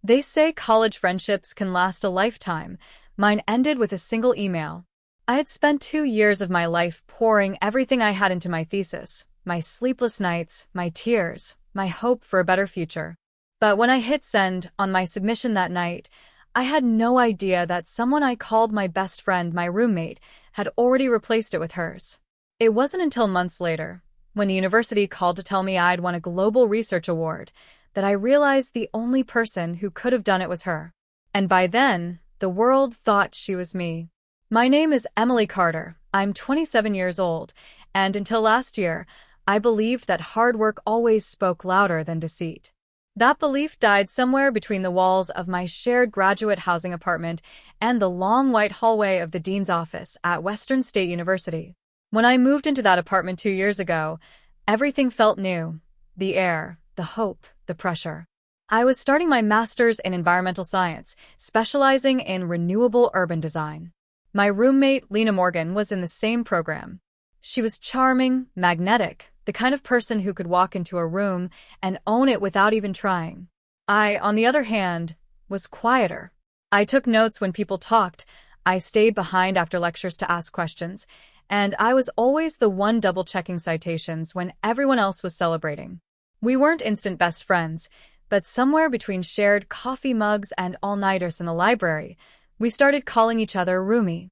They say college friendships can last a lifetime. Mine ended with a single email. I had spent 2 years of my life pouring everything I had into my thesis, my sleepless nights, my tears, my hope for a better future. But when I hit send on my submission that night, I had no idea that someone I called my best friend, my roommate, had already replaced it with hers. It wasn't until months later, when the university called to tell me I'd won a global research award, that I realized the only person who could have done it was her. And by then, the world thought she was me. My name is Emily Carter. I'm 27 years old, and until last year, I believed that hard work always spoke louder than deceit. That belief died somewhere between the walls of my shared graduate housing apartment and the long white hallway of the dean's office at Western State University. When I moved into that apartment 2 years ago, everything felt new. The air, the hope, the pressure. I was starting my master's in environmental science, specializing in renewable urban design. My roommate, Lena Morgan, was in the same program. She was charming, magnetic, the kind of person who could walk into a room and own it without even trying. I, on the other hand, was quieter. I took notes when people talked, I stayed behind after lectures to ask questions, and I was always the one double-checking citations when everyone else was celebrating. We weren't instant best friends, but somewhere between shared coffee mugs and all-nighters in the library, we started calling each other roomie.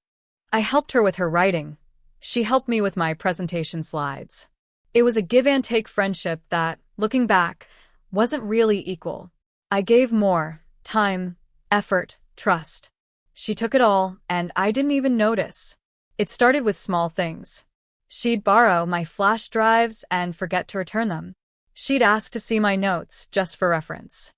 I helped her with her writing. She helped me with my presentation slides. It was a give-and-take friendship that, looking back, wasn't really equal. I gave more time, effort, trust. She took it all, and I didn't even notice. It started with small things. She'd borrow my flash drives and forget to return them. She'd ask to see my notes, just for reference.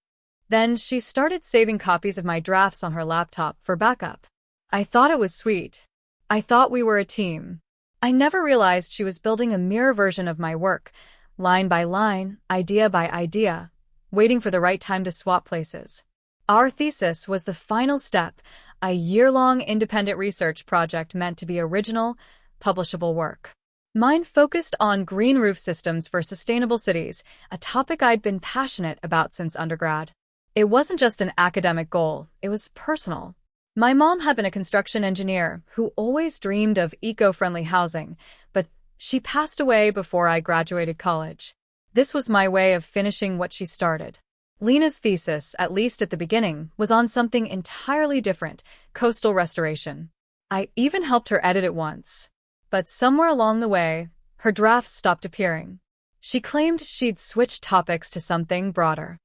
Then she started saving copies of my drafts on her laptop for backup. I thought it was sweet. I thought we were a team. I never realized she was building a mirror version of my work, line by line, idea by idea, waiting for the right time to swap places. Our thesis was the final step, a year-long independent research project meant to be original, publishable work. Mine focused on green roof systems for sustainable cities, a topic I'd been passionate about since undergrad. It wasn't just an academic goal, it was personal. My mom had been a construction engineer who always dreamed of eco-friendly housing, but she passed away before I graduated college. This was my way of finishing what she started. Lena's thesis, at least at the beginning, was on something entirely different, coastal restoration. I even helped her edit it once. But somewhere along the way, her drafts stopped appearing. She claimed she'd switched topics to something broader.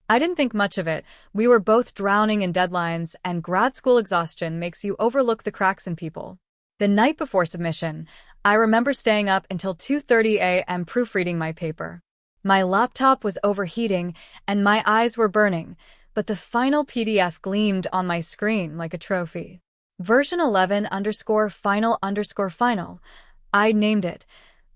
I didn't think much of it. We were both drowning in deadlines, and grad school exhaustion makes you overlook the cracks in people. The night before submission, I remember staying up until 2:30 a.m. proofreading my paper. My laptop was overheating, and my eyes were burning, but the final PDF gleamed on my screen like a trophy. Version 11_final_final. I named it,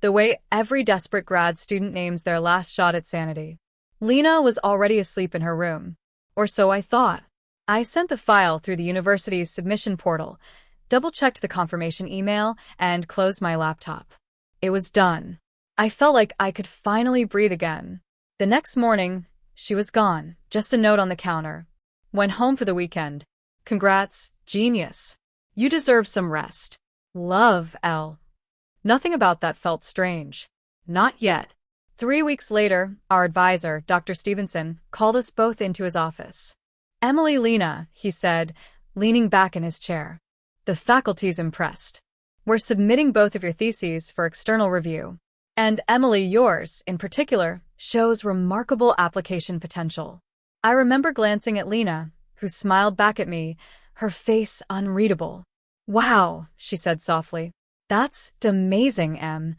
the way every desperate grad student names their last shot at sanity. Lena was already asleep in her room. Or so I thought. I sent the file through the university's submission portal, double-checked the confirmation email, and closed my laptop. It was done. I felt like I could finally breathe again. The next morning, she was gone, just a note on the counter. Went home for the weekend. Congrats, genius. You deserve some rest. Love, L. Nothing about that felt strange. Not yet. 3 weeks later, our advisor, Dr. Stevenson, called us both into his office. Emily, Lena, he said, leaning back in his chair. The faculty's impressed. We're submitting both of your theses for external review. And Emily, yours, in particular, shows remarkable application potential. I remember glancing at Lena, who smiled back at me, her face unreadable. Wow, she said softly. That's amazing, Em.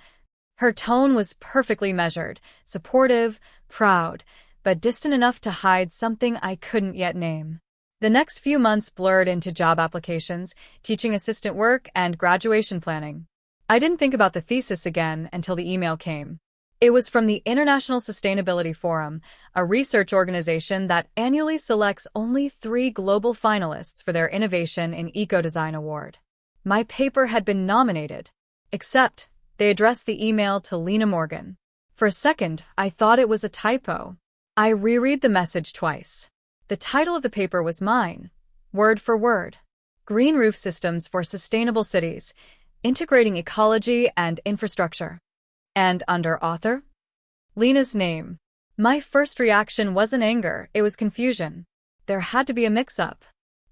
Her tone was perfectly measured, supportive, proud, but distant enough to hide something I couldn't yet name. The next few months blurred into job applications, teaching assistant work, and graduation planning. I didn't think about the thesis again until the email came. It was from the International Sustainability Forum, a research organization that annually selects only 3 global finalists for their Innovation in Eco-Design Award. My paper had been nominated, except they addressed the email to Lena Morgan. For a second, I thought it was a typo. I reread the message twice. The title of the paper was mine, word for word. Green Roof Systems for Sustainable Cities, Integrating Ecology and Infrastructure. And under author? Lena's name. My first reaction wasn't anger, it was confusion. There had to be a mix-up.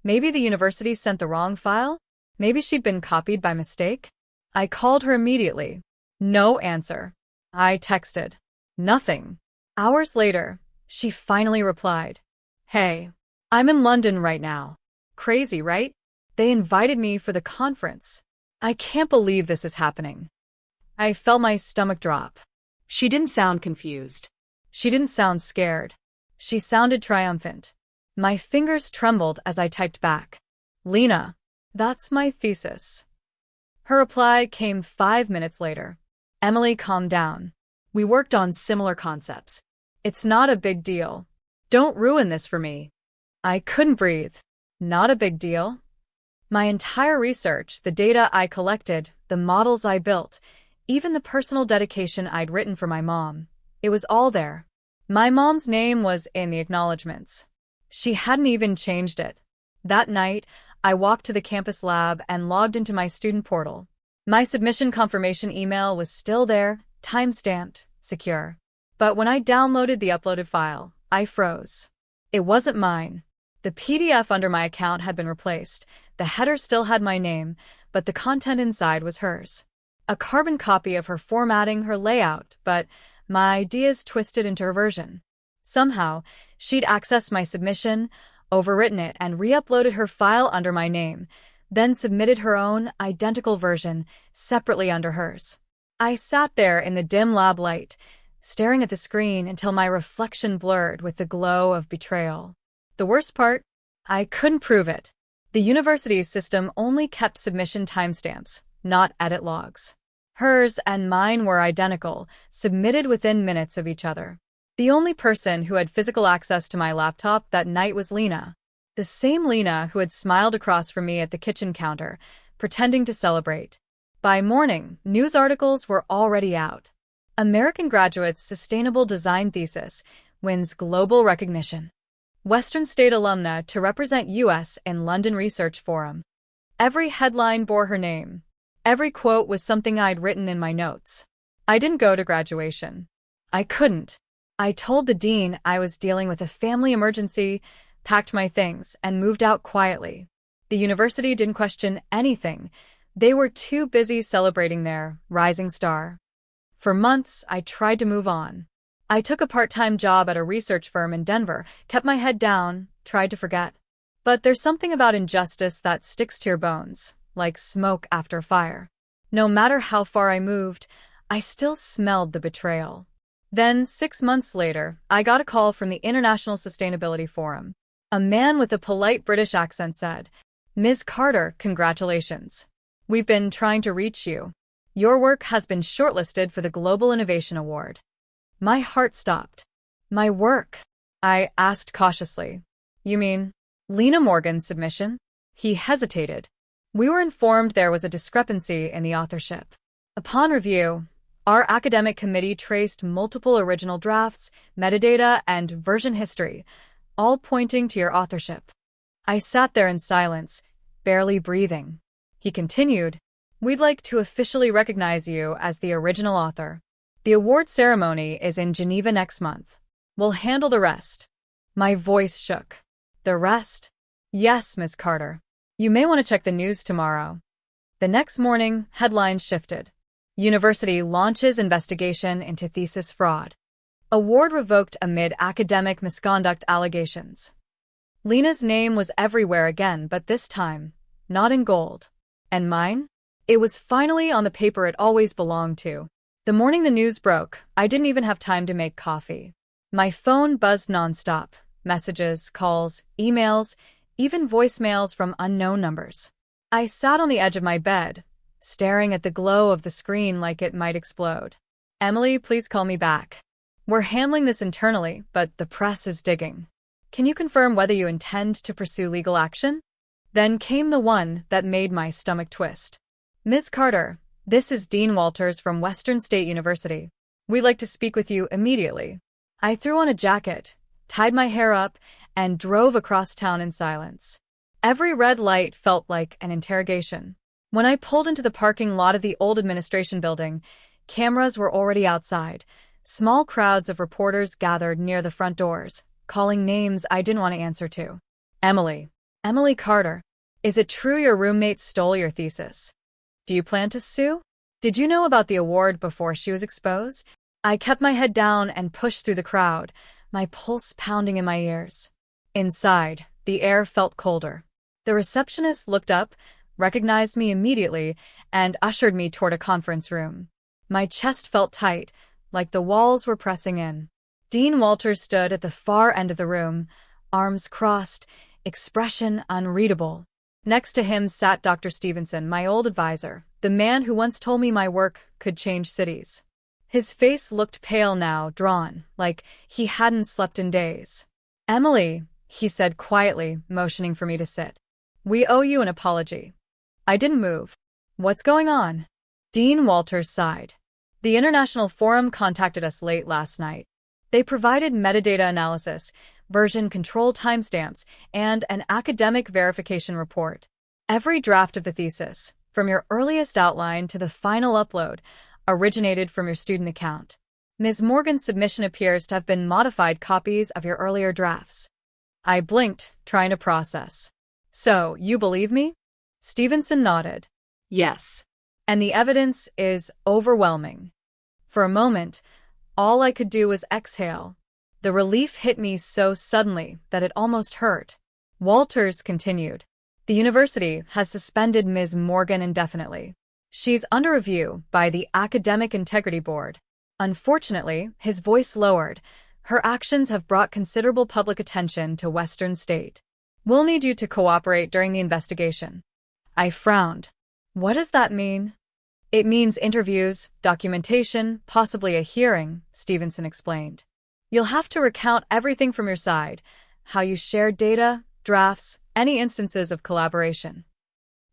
Maybe the university sent the wrong file? Maybe she'd been copied by mistake? I called her immediately. No answer. I texted. Nothing. Hours later, she finally replied. Hey, I'm in London right now. Crazy, right? They invited me for the conference. I can't believe this is happening. I felt my stomach drop. She didn't sound confused. She didn't sound scared. She sounded triumphant. My fingers trembled as I typed back. Lena, that's my thesis. Her reply came 5 minutes later. Emily, calm down. We worked on similar concepts. It's not a big deal. Don't ruin this for me. I couldn't breathe. Not a big deal. My entire research, the data I collected, the models I built, even the personal dedication I'd written for my mom, it was all there. My mom's name was in the acknowledgments. She hadn't even changed it. That night, I walked to the campus lab and logged into my student portal. My submission confirmation email was still there, time-stamped, secure. But when I downloaded the uploaded file, I froze. It wasn't mine. The PDF under my account had been replaced. The header still had my name, but the content inside was hers. A carbon copy of her formatting, her layout, but my ideas twisted into her version. Somehow, she'd accessed my submission, overwritten it, and re-uploaded her file under my name, then submitted her own, identical version, separately under hers. I sat there in the dim lab light, staring at the screen until my reflection blurred with the glow of betrayal. The worst part? I couldn't prove it. The university's system only kept submission timestamps, not edit logs. Hers and mine were identical, submitted within minutes of each other. The only person who had physical access to my laptop that night was Lena. The same Lena who had smiled across from me at the kitchen counter, pretending to celebrate. By morning, news articles were already out. American graduate's sustainable design thesis wins global recognition. Western State alumna to represent U.S. in London Research Forum. Every headline bore her name. Every quote was something I'd written in my notes. I didn't go to graduation. I couldn't. I told the dean I was dealing with a family emergency, packed my things, and moved out quietly. The university didn't question anything. They were too busy celebrating their rising star. For months, I tried to move on. I took a part-time job at a research firm in Denver, kept my head down, tried to forget. But there's something about injustice that sticks to your bones, like smoke after fire. No matter how far I moved, I still smelled the betrayal. Then, 6 months later, I got a call from the International Sustainability Forum. A man with a polite British accent said, "Ms. Carter, congratulations. We've been trying to reach you. Your work has been shortlisted for the Global Innovation Award." My heart stopped. My work? I asked cautiously. You mean Lena Morgan's submission? He hesitated. We were informed there was a discrepancy in the authorship. Upon review, our academic committee traced multiple original drafts, metadata, and version history, all pointing to your authorship. I sat there in silence, barely breathing. He continued, "We'd like to officially recognize you as the original author. The award ceremony is in Geneva next month. We'll handle the rest." My voice shook. The rest? Yes, Ms. Carter. You may want to check the news tomorrow. The next morning, headlines shifted. University launches investigation into thesis fraud. Award revoked amid academic misconduct allegations. Lena's name was everywhere again, but this time, not in gold. And mine? It was finally on the paper it always belonged to. The morning the news broke, I didn't even have time to make coffee. My phone buzzed nonstop. Messages, calls, emails, even voicemails from unknown numbers. I sat on the edge of my bed, staring at the glow of the screen like it might explode. "Emily, please call me back. We're handling this internally, but the press is digging. Can you confirm whether you intend to pursue legal action?" Then came the one that made my stomach twist. "Ms. Carter, this is Dean Walters from Western State University. We'd like to speak with you immediately." I threw on a jacket, tied my hair up, and drove across town in silence. Every red light felt like an interrogation. When I pulled into the parking lot of the old administration building, cameras were already outside. Small crowds of reporters gathered near the front doors, calling names I didn't want to answer to. Emily. Emily Carter. Is it true your roommate stole your thesis? Do you plan to sue? Did you know about the award before she was exposed? I kept my head down and pushed through the crowd, my pulse pounding in my ears. Inside, the air felt colder. The receptionist looked up, recognized me immediately, and ushered me toward a conference room. My chest felt tight, like the walls were pressing in. Dean Walters stood at the far end of the room, arms crossed, expression unreadable. Next to him sat Dr. Stevenson, my old advisor, the man who once told me my work could change cities. His face looked pale now, drawn, like he hadn't slept in days. Emily, he said quietly, motioning for me to sit. We owe you an apology. I didn't move. What's going on? Dean Walters sighed. The International Forum contacted us late last night. They provided metadata analysis, version control timestamps, and an academic verification report. Every draft of the thesis, from your earliest outline to the final upload, originated from your student account. Ms. Morgan's submission appears to have been modified copies of your earlier drafts. I blinked, trying to process. So, you believe me? Stevenson nodded. Yes. And the evidence is overwhelming. For a moment, all I could do was exhale. The relief hit me so suddenly that it almost hurt. Walters continued. The university has suspended Ms. Morgan indefinitely. She's under review by the Academic Integrity Board. Unfortunately, his voice lowered. Her actions have brought considerable public attention to Western State. We'll need you to cooperate during the investigation. I frowned. What does that mean? It means interviews, documentation, possibly a hearing, Stevenson explained. You'll have to recount everything from your side, how you shared data, drafts, any instances of collaboration.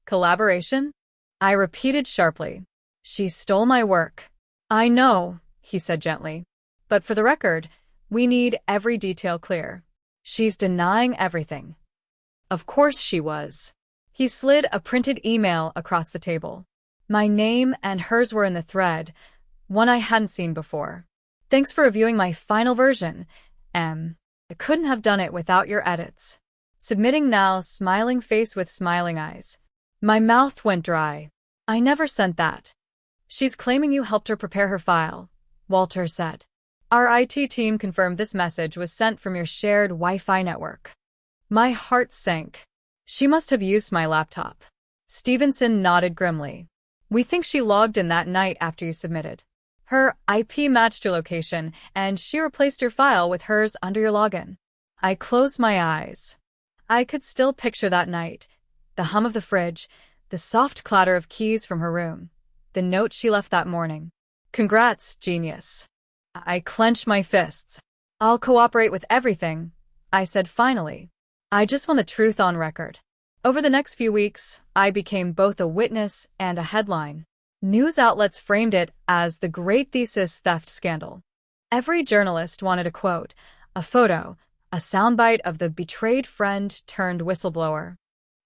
Collaboration? I repeated sharply. She stole my work. I know, he said gently. But for the record, we need every detail clear. She's denying everything. Of course she was. He slid a printed email across the table. My name and hers were in the thread, one I hadn't seen before. Thanks for reviewing my final version, M. I couldn't have done it without your edits. Submitting now, smiling face with smiling eyes. My mouth went dry. I never sent that. She's claiming you helped her prepare her file, Walter said. Our IT team confirmed this message was sent from your shared Wi-Fi network. My heart sank. She must have used my laptop. Stevenson nodded grimly. We think she logged in that night after you submitted. Her IP matched your location, and she replaced your file with hers under your login. I closed my eyes. I could still picture that night. The hum of the fridge, the soft clatter of keys from her room, the note she left that morning. Congrats, genius. I clenched my fists. I'll cooperate with everything, I said finally. I just want the truth on record. Over the next few weeks, I became both a witness and a headline. News outlets framed it as the Great Thesis Theft Scandal. Every journalist wanted a quote, a photo, a soundbite of the betrayed friend turned whistleblower.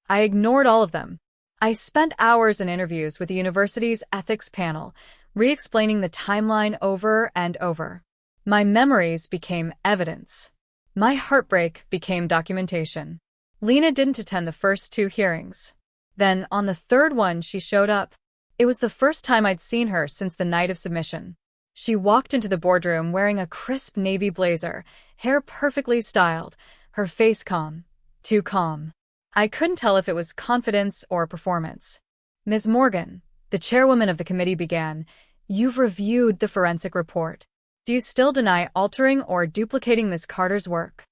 I ignored all of them. I spent hours in interviews with the university's ethics panel, re-explaining the timeline over and over. My memories became evidence. My heartbreak became documentation. Lena didn't attend the first 2 hearings. Then, on the third one, she showed up. It was the first time I'd seen her since the night of submission. She walked into the boardroom wearing a crisp navy blazer, hair perfectly styled, her face calm. Too calm. I couldn't tell if it was confidence or performance. Ms. Morgan, the chairwoman of the committee, began, You've reviewed the forensic report. Do you still deny altering or duplicating Ms. Carter's work?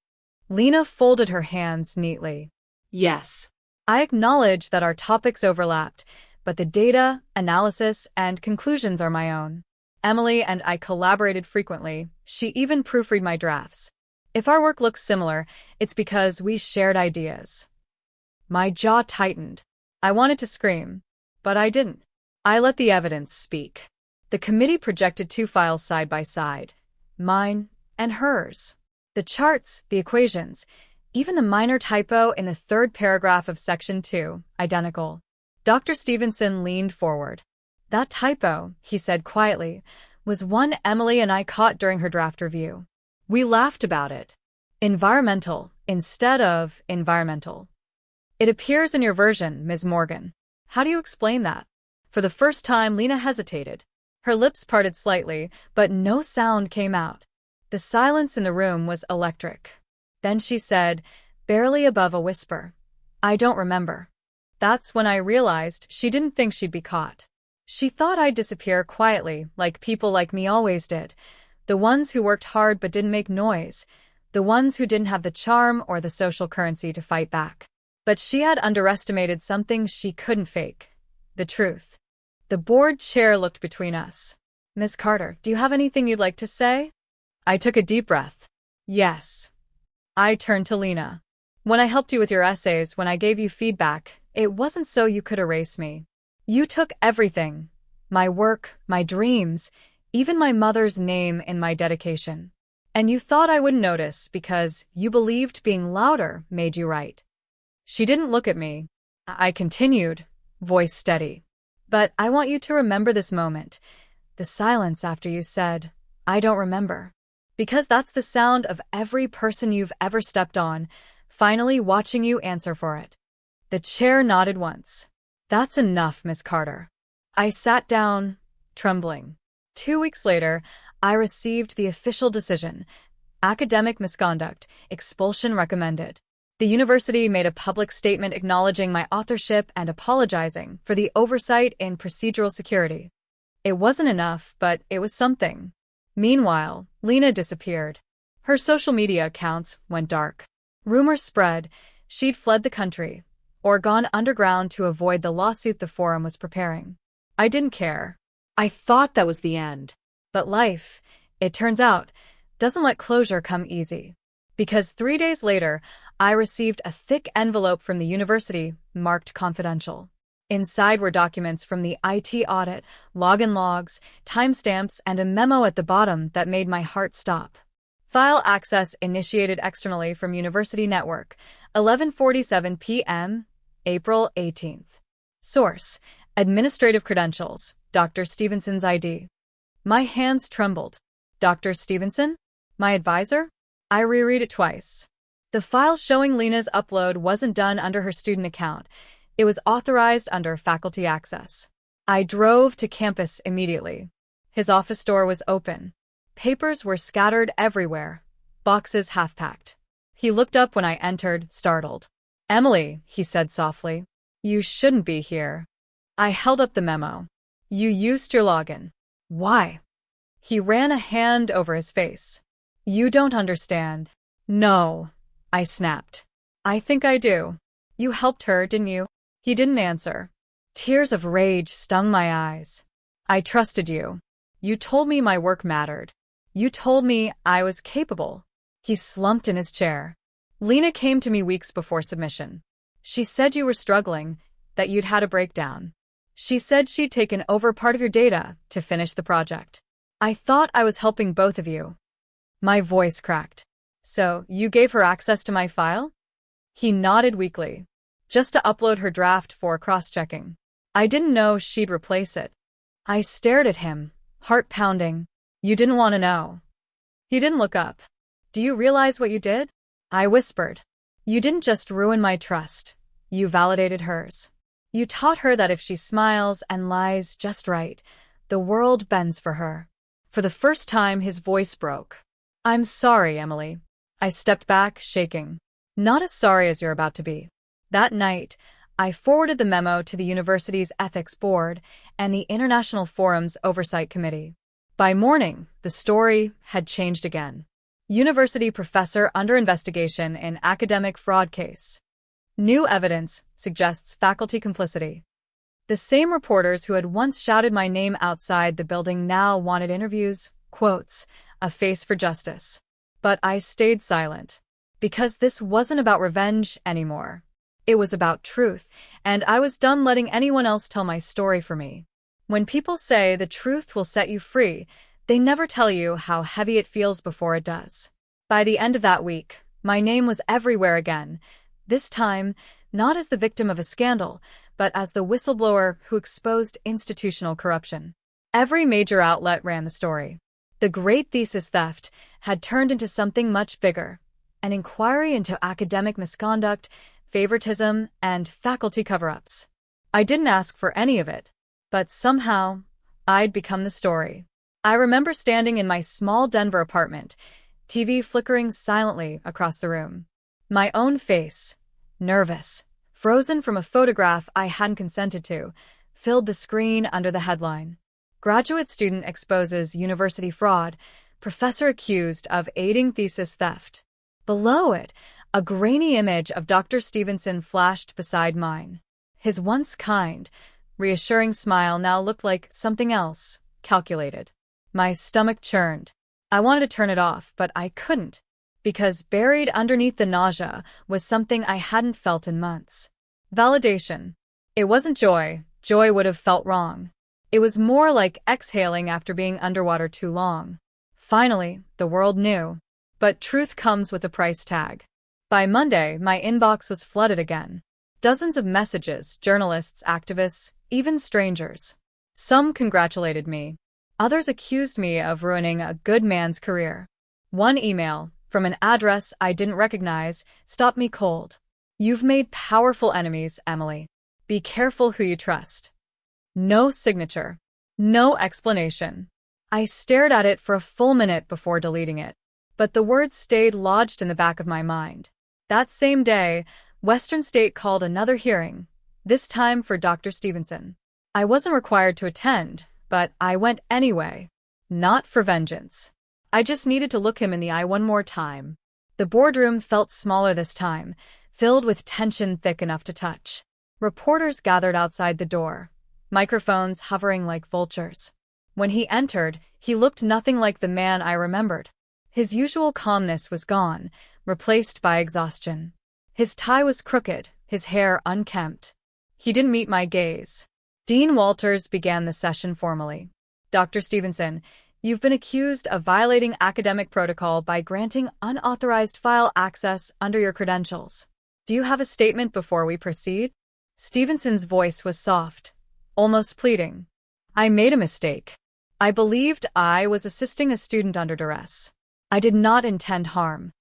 Lena folded her hands neatly. Yes. I acknowledge that our topics overlapped, but the data, analysis, and conclusions are my own. Emily and I collaborated frequently. She even proofread my drafts. If our work looks similar, it's because we shared ideas. My jaw tightened. I wanted to scream, but I didn't. I let the evidence speak. The committee projected 2 files side by side, mine and hers. The charts, the equations, Even the minor typo in the third paragraph of Section 2, identical. Dr. Stevenson leaned forward. That typo, he said quietly, was one Emily and I caught during her draft review. We laughed about it. Environmental instead of environmental. It appears in your version, Ms. Morgan. How do you explain that? For the first time, Lena hesitated. Her lips parted slightly, but no sound came out. The silence in the room was electric. Then she said, barely above a whisper, I don't remember. That's when I realized she didn't think she'd be caught. She thought I'd disappear quietly, like people like me always did. The ones who worked hard but didn't make noise. The ones who didn't have the charm or the social currency to fight back. But she had underestimated something she couldn't fake. The truth. The board chair looked between us. Miss Carter, do you have anything you'd like to say? I took a deep breath. Yes. I turned to Lena. When I helped you with your essays, when I gave you feedback, it wasn't so you could erase me. You took everything. My work, my dreams, even my mother's name in my dedication. And you thought I wouldn't notice because you believed being louder made you right. She didn't look at me. I continued, voice steady. But I want you to remember this moment. The silence after you said, I don't remember. Because that's the sound of every person you've ever stepped on, finally watching you answer for it. The chair nodded once. That's enough, Miss Carter. I sat down, trembling. 2 weeks later, I received the official decision. Academic misconduct, expulsion recommended. The university made a public statement acknowledging my authorship and apologizing for the oversight in procedural security. It wasn't enough, but it was something. Meanwhile, Lena disappeared. Her social media accounts went dark. Rumors spread she'd fled the country or gone underground to avoid the lawsuit the forum was preparing. I didn't care. I thought that was the end. But life, it turns out, doesn't let closure come easy. Because 3 days later, I received a thick envelope from the university marked confidential. Inside were documents from the IT audit, login logs, timestamps, and a memo at the bottom that made my heart stop. File access initiated externally from University Network, 11:47 p.m., April 18th. Source: Administrative Credentials, Dr. Stevenson's ID. My hands trembled. Dr. Stevenson? My advisor? I reread it twice. The file showing Lena's upload wasn't done under her student account. It was authorized under faculty access. I drove to campus immediately. His office door was open. Papers were scattered everywhere. Boxes half-packed. He looked up when I entered, startled. Emily, he said softly. You shouldn't be here. I held up the memo. You used your login. Why? He ran a hand over his face. You don't understand. No, I snapped. I think I do. You helped her, didn't you? He didn't answer. Tears of rage stung my eyes. I trusted you. You told me my work mattered. You told me I was capable. He slumped in his chair. Lena came to me weeks before submission. She said you were struggling, that you'd had a breakdown. She said she'd taken over part of your data to finish the project. I thought I was helping both of you. My voice cracked. So, you gave her access to my file? He nodded weakly. Just to upload her draft for cross-checking. I didn't know she'd replace it. I stared at him, heart pounding. You didn't want to know. He didn't look up. Do you realize what you did? I whispered. You didn't just ruin my trust. You validated hers. You taught her that if she smiles and lies just right, the world bends for her. For the first time, his voice broke. I'm sorry, Emily. I stepped back, shaking. Not as sorry as you're about to be. That night, I forwarded the memo to the university's ethics board and the International Forum's Oversight Committee. By morning, the story had changed again. University professor under investigation in academic fraud case. New evidence suggests faculty complicity. The same reporters who had once shouted my name outside the building now wanted interviews, quotes, a face for justice. But I stayed silent. Because this wasn't about revenge anymore. It was about truth, and I was done letting anyone else tell my story for me. When people say the truth will set you free, they never tell you how heavy it feels before it does. By the end of that week, My name was everywhere again, this time not as the victim of a scandal, but as the whistleblower who exposed institutional corruption. Every major outlet ran the story. The great thesis theft had turned into something much bigger, an inquiry into academic misconduct, favoritism, and faculty cover-ups. I didn't ask for any of it, but somehow I'd become the story. I remember standing in my small Denver apartment, TV flickering silently across the room. My own face, nervous, frozen from a photograph I hadn't consented to, filled the screen under the headline. Graduate student exposes university fraud, professor accused of aiding thesis theft. Below it, a grainy image of Dr. Stevenson flashed beside mine. His once kind, reassuring smile now looked like something else, calculated. My stomach churned. I wanted to turn it off, but I couldn't, because buried underneath the nausea was something I hadn't felt in months. Validation. It wasn't joy. Joy would have felt wrong. It was more like exhaling after being underwater too long. Finally, the world knew. But truth comes with a price tag. By Monday, my inbox was flooded again. Dozens of messages, journalists, activists, even strangers. Some congratulated me. Others accused me of ruining a good man's career. One email, from an address I didn't recognize, stopped me cold. You've made powerful enemies, Emily. Be careful who you trust. No signature. No explanation. I stared at it for a full minute before deleting it. But the words stayed lodged in the back of my mind. That same day, Western State called another hearing, this time for Dr. Stevenson. I wasn't required to attend, but I went anyway. Not for vengeance. I just needed to look him in the eye one more time. The boardroom felt smaller this time, filled with tension thick enough to touch. Reporters gathered outside the door, microphones hovering like vultures. When he entered, he looked nothing like the man I remembered. His usual calmness was gone, replaced by exhaustion. His tie was crooked, his hair unkempt. He didn't meet my gaze. Dean Walters began the session formally. Dr. Stevenson, you've been accused of violating academic protocol by granting unauthorized file access under your credentials. Do you have a statement before we proceed? Stevenson's voice was soft, almost pleading. I made a mistake. I believed I was assisting a student under duress. I did not intend harm.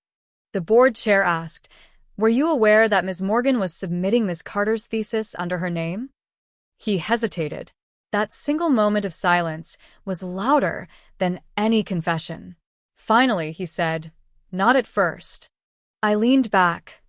The board chair asked, were you aware that Ms. Morgan was submitting Ms. Carter's thesis under her name? He hesitated. That single moment of silence was louder than any confession. Finally, he said, not at first. I leaned back,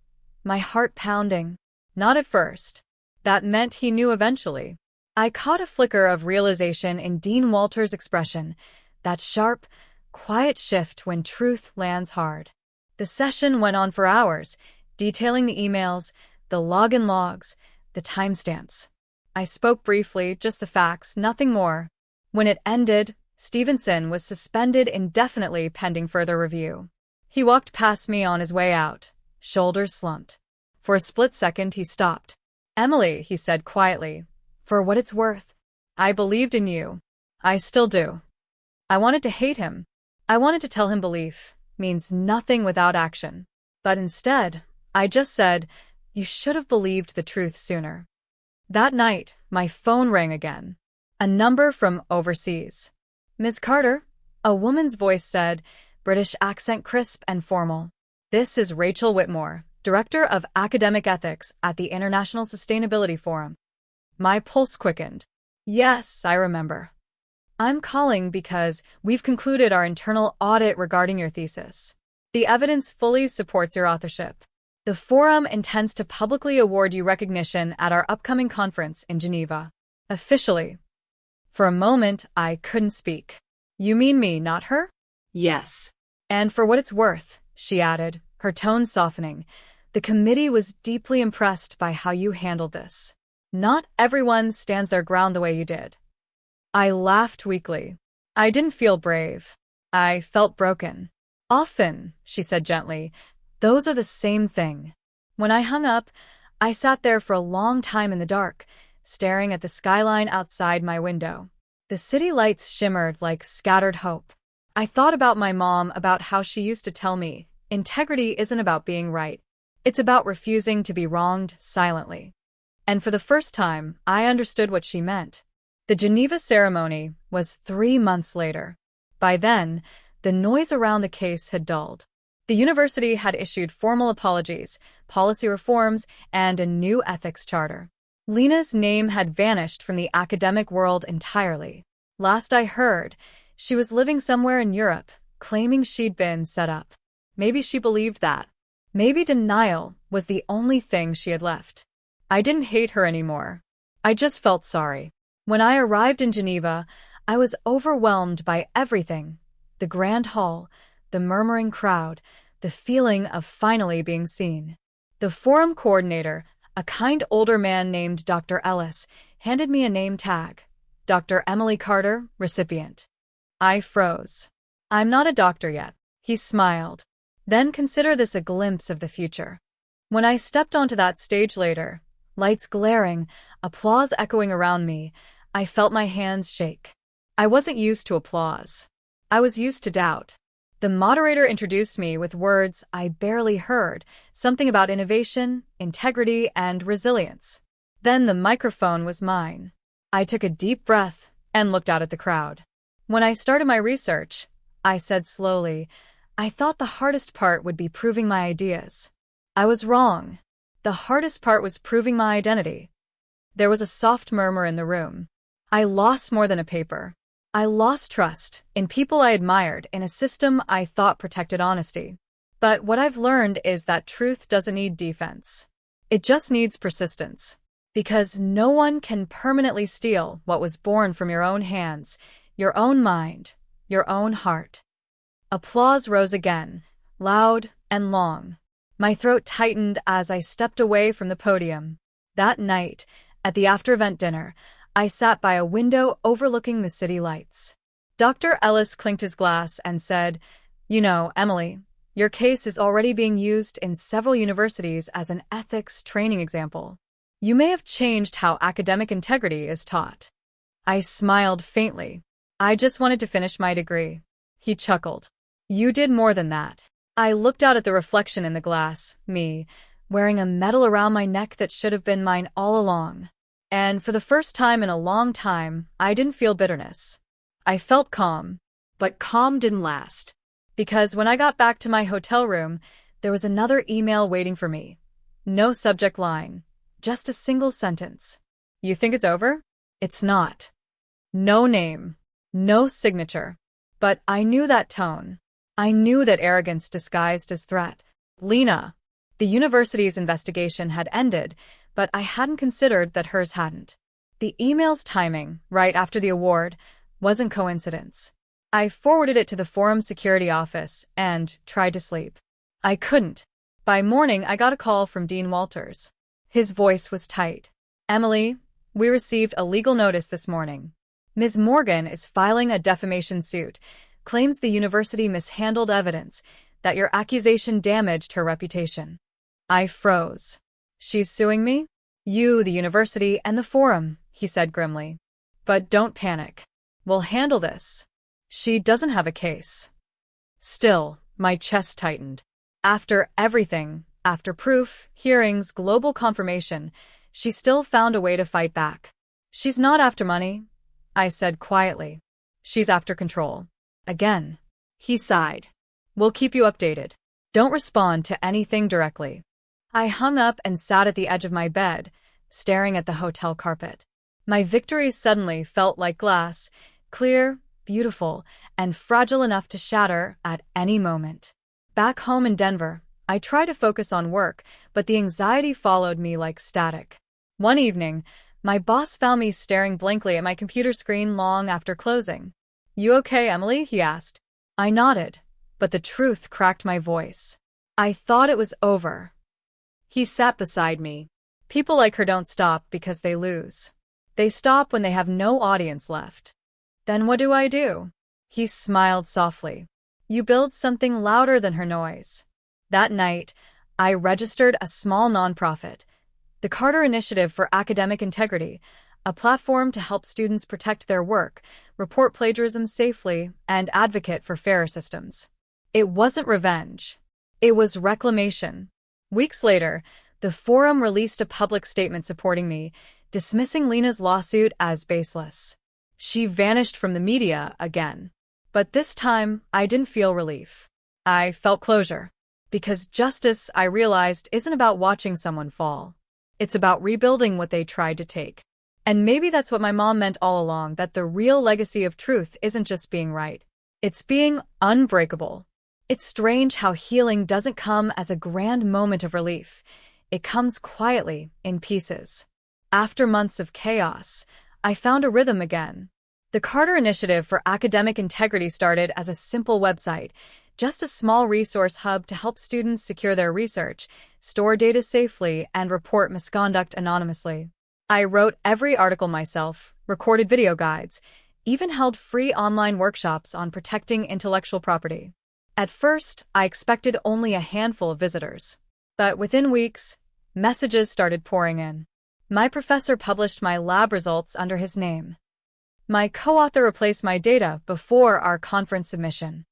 my heart pounding. Not at first. That meant he knew eventually. I caught a flicker of realization in Dean Walters' expression, that sharp, quiet shift when truth lands hard. The session went on for hours, detailing the emails, the login logs, the timestamps. I spoke briefly, just the facts, nothing more. When it ended, Stevenson was suspended indefinitely pending further review. He walked past me on his way out, shoulders slumped. For a split second, he stopped. Emily, he said quietly, for what it's worth, I believed in you. I still do. I wanted to hate him. I wanted to tell him belief means nothing without action. But instead, I just said, you should have believed the truth sooner. That night, my phone rang again. A number from overseas. Ms. Carter, a woman's voice said, British accent crisp and formal. This is Rachel Whitmore, Director of Academic Ethics at the International Sustainability Forum. My pulse quickened. Yes, I remember. I'm calling because we've concluded our internal audit regarding your thesis. The evidence fully supports your authorship. The forum intends to publicly award you recognition at our upcoming conference in Geneva. Officially. For a moment, I couldn't speak. You mean me, not her? Yes. And for what it's worth, she added, her tone softening, the committee was deeply impressed by how you handled this. Not everyone stands their ground the way you did. I laughed weakly. I didn't feel brave. I felt broken. Often, she said gently, those are the same thing. When I hung up, I sat there for a long time in the dark, staring at the skyline outside my window. The city lights shimmered like scattered hope. I thought about my mom, about how she used to tell me, Integrity isn't about being right. It's about refusing to be wronged silently. And for the first time, I understood what she meant. The Geneva ceremony was 3 months later. By then, the noise around the case had dulled. The university had issued formal apologies, policy reforms, and a new ethics charter. Lena's name had vanished from the academic world entirely. Last I heard, she was living somewhere in Europe, claiming she'd been set up. Maybe she believed that. Maybe denial was the only thing she had left. I didn't hate her anymore. I just felt sorry. When I arrived in Geneva, I was overwhelmed by everything. The grand hall, the murmuring crowd, the feeling of finally being seen. The forum coordinator, a kind older man named Dr. Ellis, handed me a name tag. Dr. Emily Carter, recipient. I froze. I'm not a doctor yet. He smiled. Then consider this a glimpse of the future. When I stepped onto that stage later, lights glaring, applause echoing around me, I felt my hands shake. I wasn't used to applause. I was used to doubt. The moderator introduced me with words I barely heard, something about innovation, integrity, and resilience. Then the microphone was mine. I took a deep breath and looked out at the crowd. When I started my research, I said slowly, I thought the hardest part would be proving my ideas. I was wrong. The hardest part was proving my identity. There was a soft murmur in the room. I lost more than a paper. I lost trust in people I admired, in a system I thought protected honesty. But what I've learned is that truth doesn't need defense. It just needs persistence. Because no one can permanently steal what was born from your own hands, your own mind, your own heart. Applause rose again, loud and long. My throat tightened as I stepped away from the podium. That night, at the after-event dinner, I sat by a window overlooking the city lights. Dr. Ellis clinked his glass and said, You know, Emily, your case is already being used in several universities as an ethics training example. You may have changed how academic integrity is taught. I smiled faintly. I just wanted to finish my degree. He chuckled. You did more than that. I looked out at the reflection in the glass, me, wearing a medal around my neck that should have been mine all along. And for the first time in a long time, I didn't feel bitterness. I felt calm. But calm didn't last. Because when I got back to my hotel room, there was another email waiting for me. No subject line. Just a single sentence. You think it's over? It's not. No name. No signature. But I knew that tone. I knew that arrogance disguised as threat. Lena. The university's investigation had ended, but I hadn't considered that hers hadn't. The email's timing, right after the award, wasn't coincidence. I forwarded it to the forum security office and tried to sleep. I couldn't. By morning, I got a call from Dean Walters. His voice was tight. Emily, we received a legal notice this morning. Ms. Morgan is filing a defamation suit, claims the university mishandled evidence, that your accusation damaged her reputation. I froze. She's suing me? You, the university, and the forum, he said grimly. But don't panic. We'll handle this. She doesn't have a case. Still, my chest tightened. After everything, after proof, hearings, global confirmation, she still found a way to fight back. She's not after money, I said quietly. She's after control. Again. He sighed. We'll keep you updated. Don't respond to anything directly. I hung up and sat at the edge of my bed, staring at the hotel carpet. My victory suddenly felt like glass, clear, beautiful, and fragile enough to shatter at any moment. Back home in Denver, I tried to focus on work, but the anxiety followed me like static. One evening, my boss found me staring blankly at my computer screen long after closing. You okay, Emily? He asked. I nodded, but the truth cracked my voice. I thought it was over. He sat beside me. People like her don't stop because they lose. They stop when they have no audience left. Then what do? He smiled softly. You build something louder than her noise. That night, I registered a small nonprofit, the Carter Initiative for Academic Integrity, a platform to help students protect their work, report plagiarism safely, and advocate for fairer systems. It wasn't revenge. It was reclamation. Weeks later, the forum released a public statement supporting me, dismissing Lena's lawsuit as baseless. She vanished from the media again. But this time, I didn't feel relief. I felt closure. Because justice, I realized, isn't about watching someone fall. It's about rebuilding what they tried to take. And maybe that's what my mom meant all along, that the real legacy of truth isn't just being right. It's being unbreakable. It's strange how healing doesn't come as a grand moment of relief. It comes quietly, in pieces. After months of chaos, I found a rhythm again. The Carter Initiative for Academic Integrity started as a simple website, just a small resource hub to help students secure their research, store data safely, and report misconduct anonymously. I wrote every article myself, recorded video guides, even held free online workshops on protecting intellectual property. At first, I expected only a handful of visitors. But within weeks, messages started pouring in. My professor published my lab results under his name. My co-author replaced my data before our conference submission.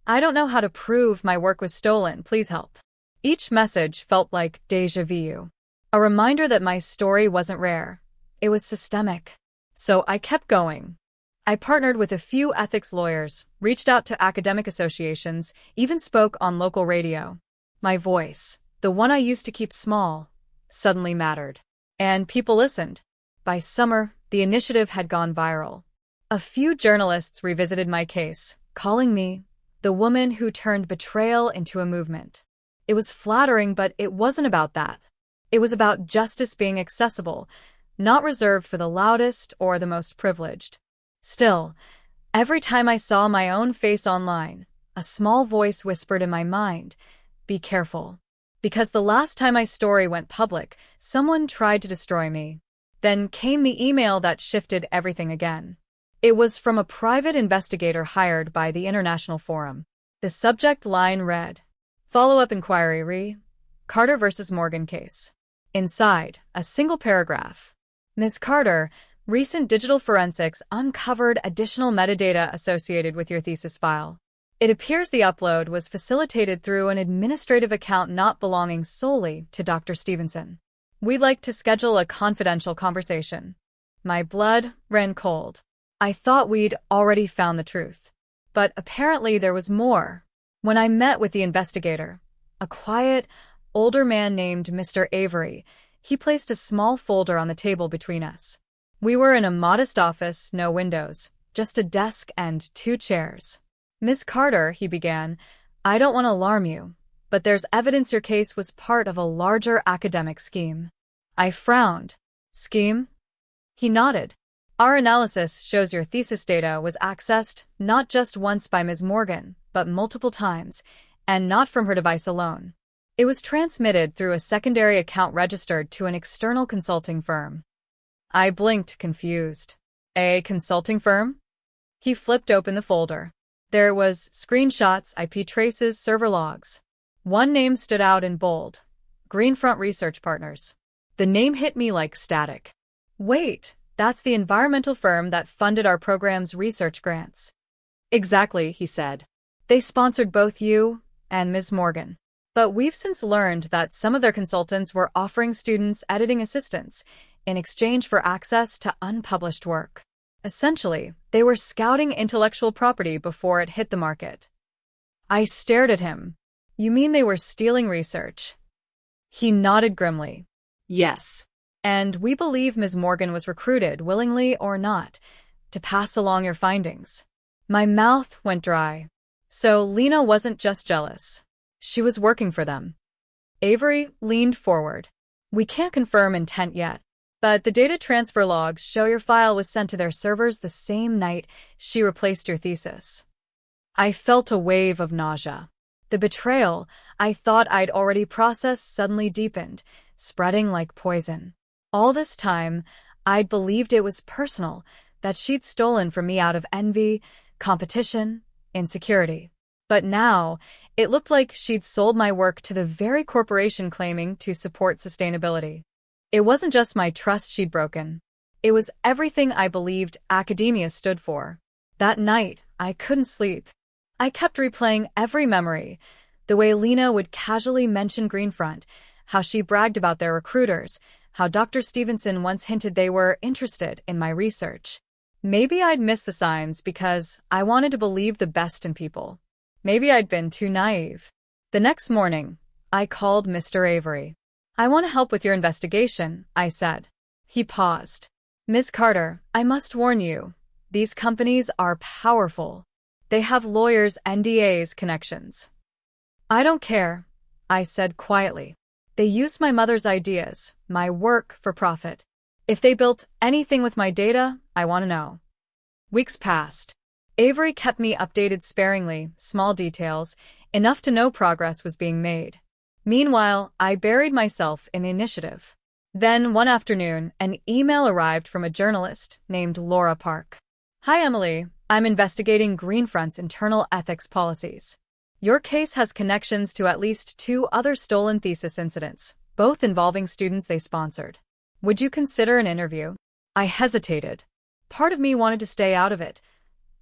I don't know how to prove my work was stolen, please help. Each message felt like déjà vu. A reminder that my story wasn't rare. It was systemic. So I kept going. I partnered with a few ethics lawyers, reached out to academic associations, even spoke on local radio. My voice, the one I used to keep small, suddenly mattered. And people listened. By summer, the initiative had gone viral. A few journalists revisited my case, calling me the woman who turned betrayal into a movement. It was flattering, but it wasn't about that. It was about justice being accessible, not reserved for the loudest or the most privileged. Still, every time I saw my own face online, a small voice whispered in my mind, "Be careful." Because the last time my story went public, someone tried to destroy me. Then came the email that shifted everything again. It was from a private investigator hired by the International Forum. The subject line read, "Follow-up inquiry re. Carter versus Morgan case." Inside, a single paragraph. Ms. Carter, recent digital forensics uncovered additional metadata associated with your thesis file. It appears the upload was facilitated through an administrative account not belonging solely to Dr. Stevenson. We'd like to schedule a confidential conversation. My blood ran cold. I thought we'd already found the truth. But apparently there was more. When I met with the investigator, a quiet, older man named Mr. Avery, he placed a small folder on the table between us. We were in a modest office, no windows, just a desk and 2 chairs. "Miss Carter," he began, "I don't want to alarm you, but there's evidence your case was part of a larger academic scheme." I frowned. "Scheme?" He nodded. "Our analysis shows your thesis data was accessed not just once by Ms. Morgan, but multiple times, and not from her device alone. It was transmitted through a secondary account registered to an external consulting firm." I blinked, confused. "A consulting firm?" He flipped open the folder. There was screenshots, IP traces, server logs. One name stood out in bold. Greenfront Research Partners. The name hit me like static. "Wait, that's the environmental firm that funded our program's research grants." "Exactly," he said. "They sponsored both you and Ms. Morgan. But we've since learned that some of their consultants were offering students editing assistance in exchange for access to unpublished work. Essentially, they were scouting intellectual property before it hit the market." I stared at him. "You mean they were stealing research?" He nodded grimly. "Yes. And we believe Ms. Morgan was recruited, willingly or not, to pass along your findings." My mouth went dry. So Lena wasn't just jealous. She was working for them. Avery leaned forward. "We can't confirm intent yet, but the data transfer logs show your file was sent to their servers the same night she replaced your thesis." I felt a wave of nausea. The betrayal I thought I'd already processed suddenly deepened, spreading like poison. All this time, I'd believed it was personal, that she'd stolen from me out of envy, competition, insecurity. But now, it looked like she'd sold my work to the very corporation claiming to support sustainability. It wasn't just my trust she'd broken. It was everything I believed academia stood for. That night, I couldn't sleep. I kept replaying every memory, The way Lena would casually mention Greenfront, how she bragged about their recruiters, how Dr. Stevenson once hinted they were interested in my research. Maybe I'd missed the signs because I wanted to believe the best in people. Maybe I'd been too naive. The next morning, I called Mr. Avery. "I want to help with your investigation," I said. He paused. "Miss Carter, I must warn you, these companies are powerful. They have lawyers' NDAs connections." "I don't care," I said quietly. "They used my mother's ideas, my work for profit. If they built anything with my data, I want to know." Weeks passed. Avery kept me updated sparingly, small details, enough to know progress was being made. Meanwhile, I buried myself in the initiative. Then, one afternoon, an email arrived from a journalist named Laura Park. "Hi, Emily. I'm investigating Greenfront's internal ethics policies. Your case has connections to at least 2 other stolen thesis incidents, both involving students they sponsored. Would you consider an interview?" I hesitated. Part of me wanted to stay out of it.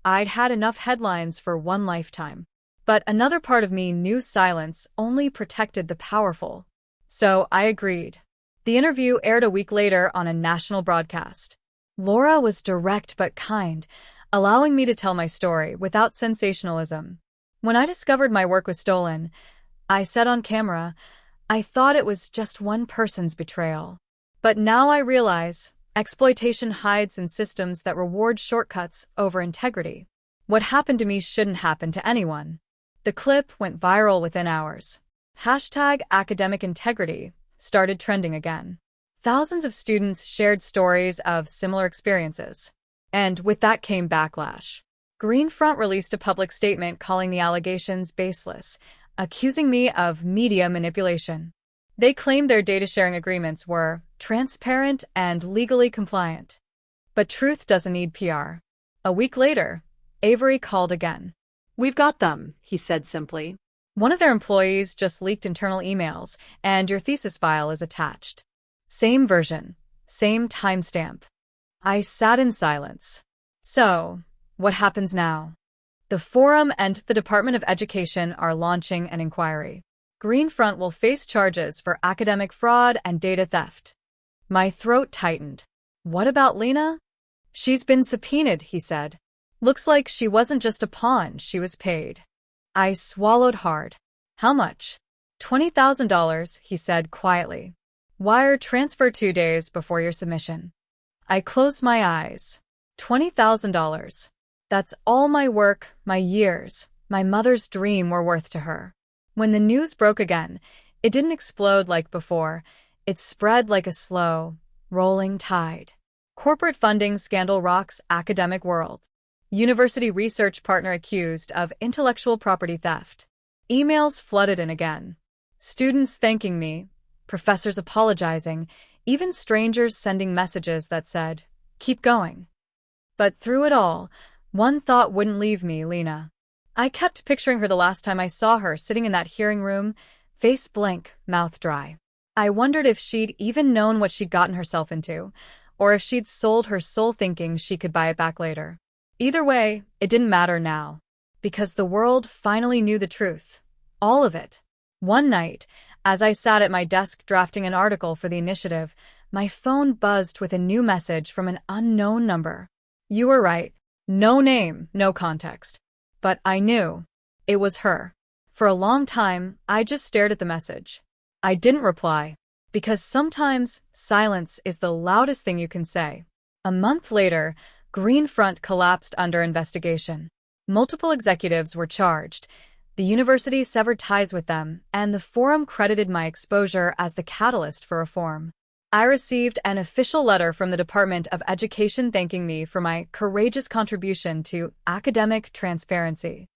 I'd had enough headlines for one lifetime. But another part of me knew silence only protected the powerful. So I agreed. The interview aired a week later on a national broadcast. Laura was direct but kind, allowing me to tell my story without sensationalism. When I discovered my work was stolen, I said on camera, I thought it was just one person's betrayal. But now I realize exploitation hides in systems that reward shortcuts over integrity. What happened to me shouldn't happen to anyone. The clip went viral within hours. #academic-integrity started trending again. Thousands of students shared stories of similar experiences. And with that came backlash. Greenfront released a public statement calling the allegations baseless, accusing me of media manipulation. They claimed their data-sharing agreements were transparent and legally compliant. But truth doesn't need PR. A week later, Avery called again. "We've got them," he said simply. "One of their employees just leaked internal emails, and your thesis file is attached. Same version, same timestamp." I sat in silence. So, what happens now? The Forum and the Department of Education are launching an inquiry. Greenfront will face charges for academic fraud and data theft. My throat tightened. What about Lena? "She's been subpoenaed," he said. "Looks like she wasn't just a pawn, she was paid." I swallowed hard. "How much?" $20,000, he said quietly. "Wire transfer 2 days before your submission." I closed my eyes. $20,000. That's all my work, my years, my mother's dream were worth to her. When the news broke again, it didn't explode like before. It spread like a slow, rolling tide. Corporate funding scandal rocks academic world. University research partner accused of intellectual property theft. Emails flooded in again. Students thanking me, professors apologizing, even strangers sending messages that said, "Keep going." But through it all, one thought wouldn't leave me, Lena. I kept picturing her the last time I saw her sitting in that hearing room, face blank, mouth dry. I wondered if she'd even known what she'd gotten herself into, or if she'd sold her soul thinking she could buy it back later. Either way, it didn't matter now, because the world finally knew the truth. All of it. One night, as I sat at my desk drafting an article for the initiative, my phone buzzed with a new message from an unknown number. You were right. No name, no context. But I knew. It was her. For a long time, I just stared at the message. I didn't reply, because sometimes silence is the loudest thing you can say. A month later, Greenfront collapsed under investigation. Multiple executives were charged. The university severed ties with them, and the Forum credited my exposure as the catalyst for reform. I received an official letter from the Department of Education thanking me for my courageous contribution to academic transparency.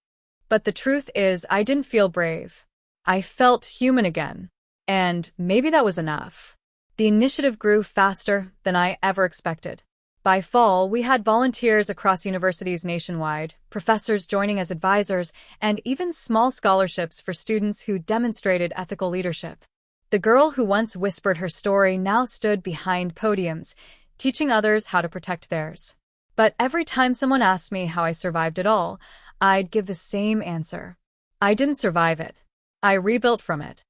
But the truth is, I didn't feel brave. I felt human again. And maybe that was enough. The initiative grew faster than I ever expected. By fall, we had volunteers across universities nationwide, professors joining as advisors, and even small scholarships for students who demonstrated ethical leadership. The girl who once whispered her story now stood behind podiums, teaching others how to protect theirs. But every time someone asked me how I survived it all, I'd give the same answer. I didn't survive it. I rebuilt from it.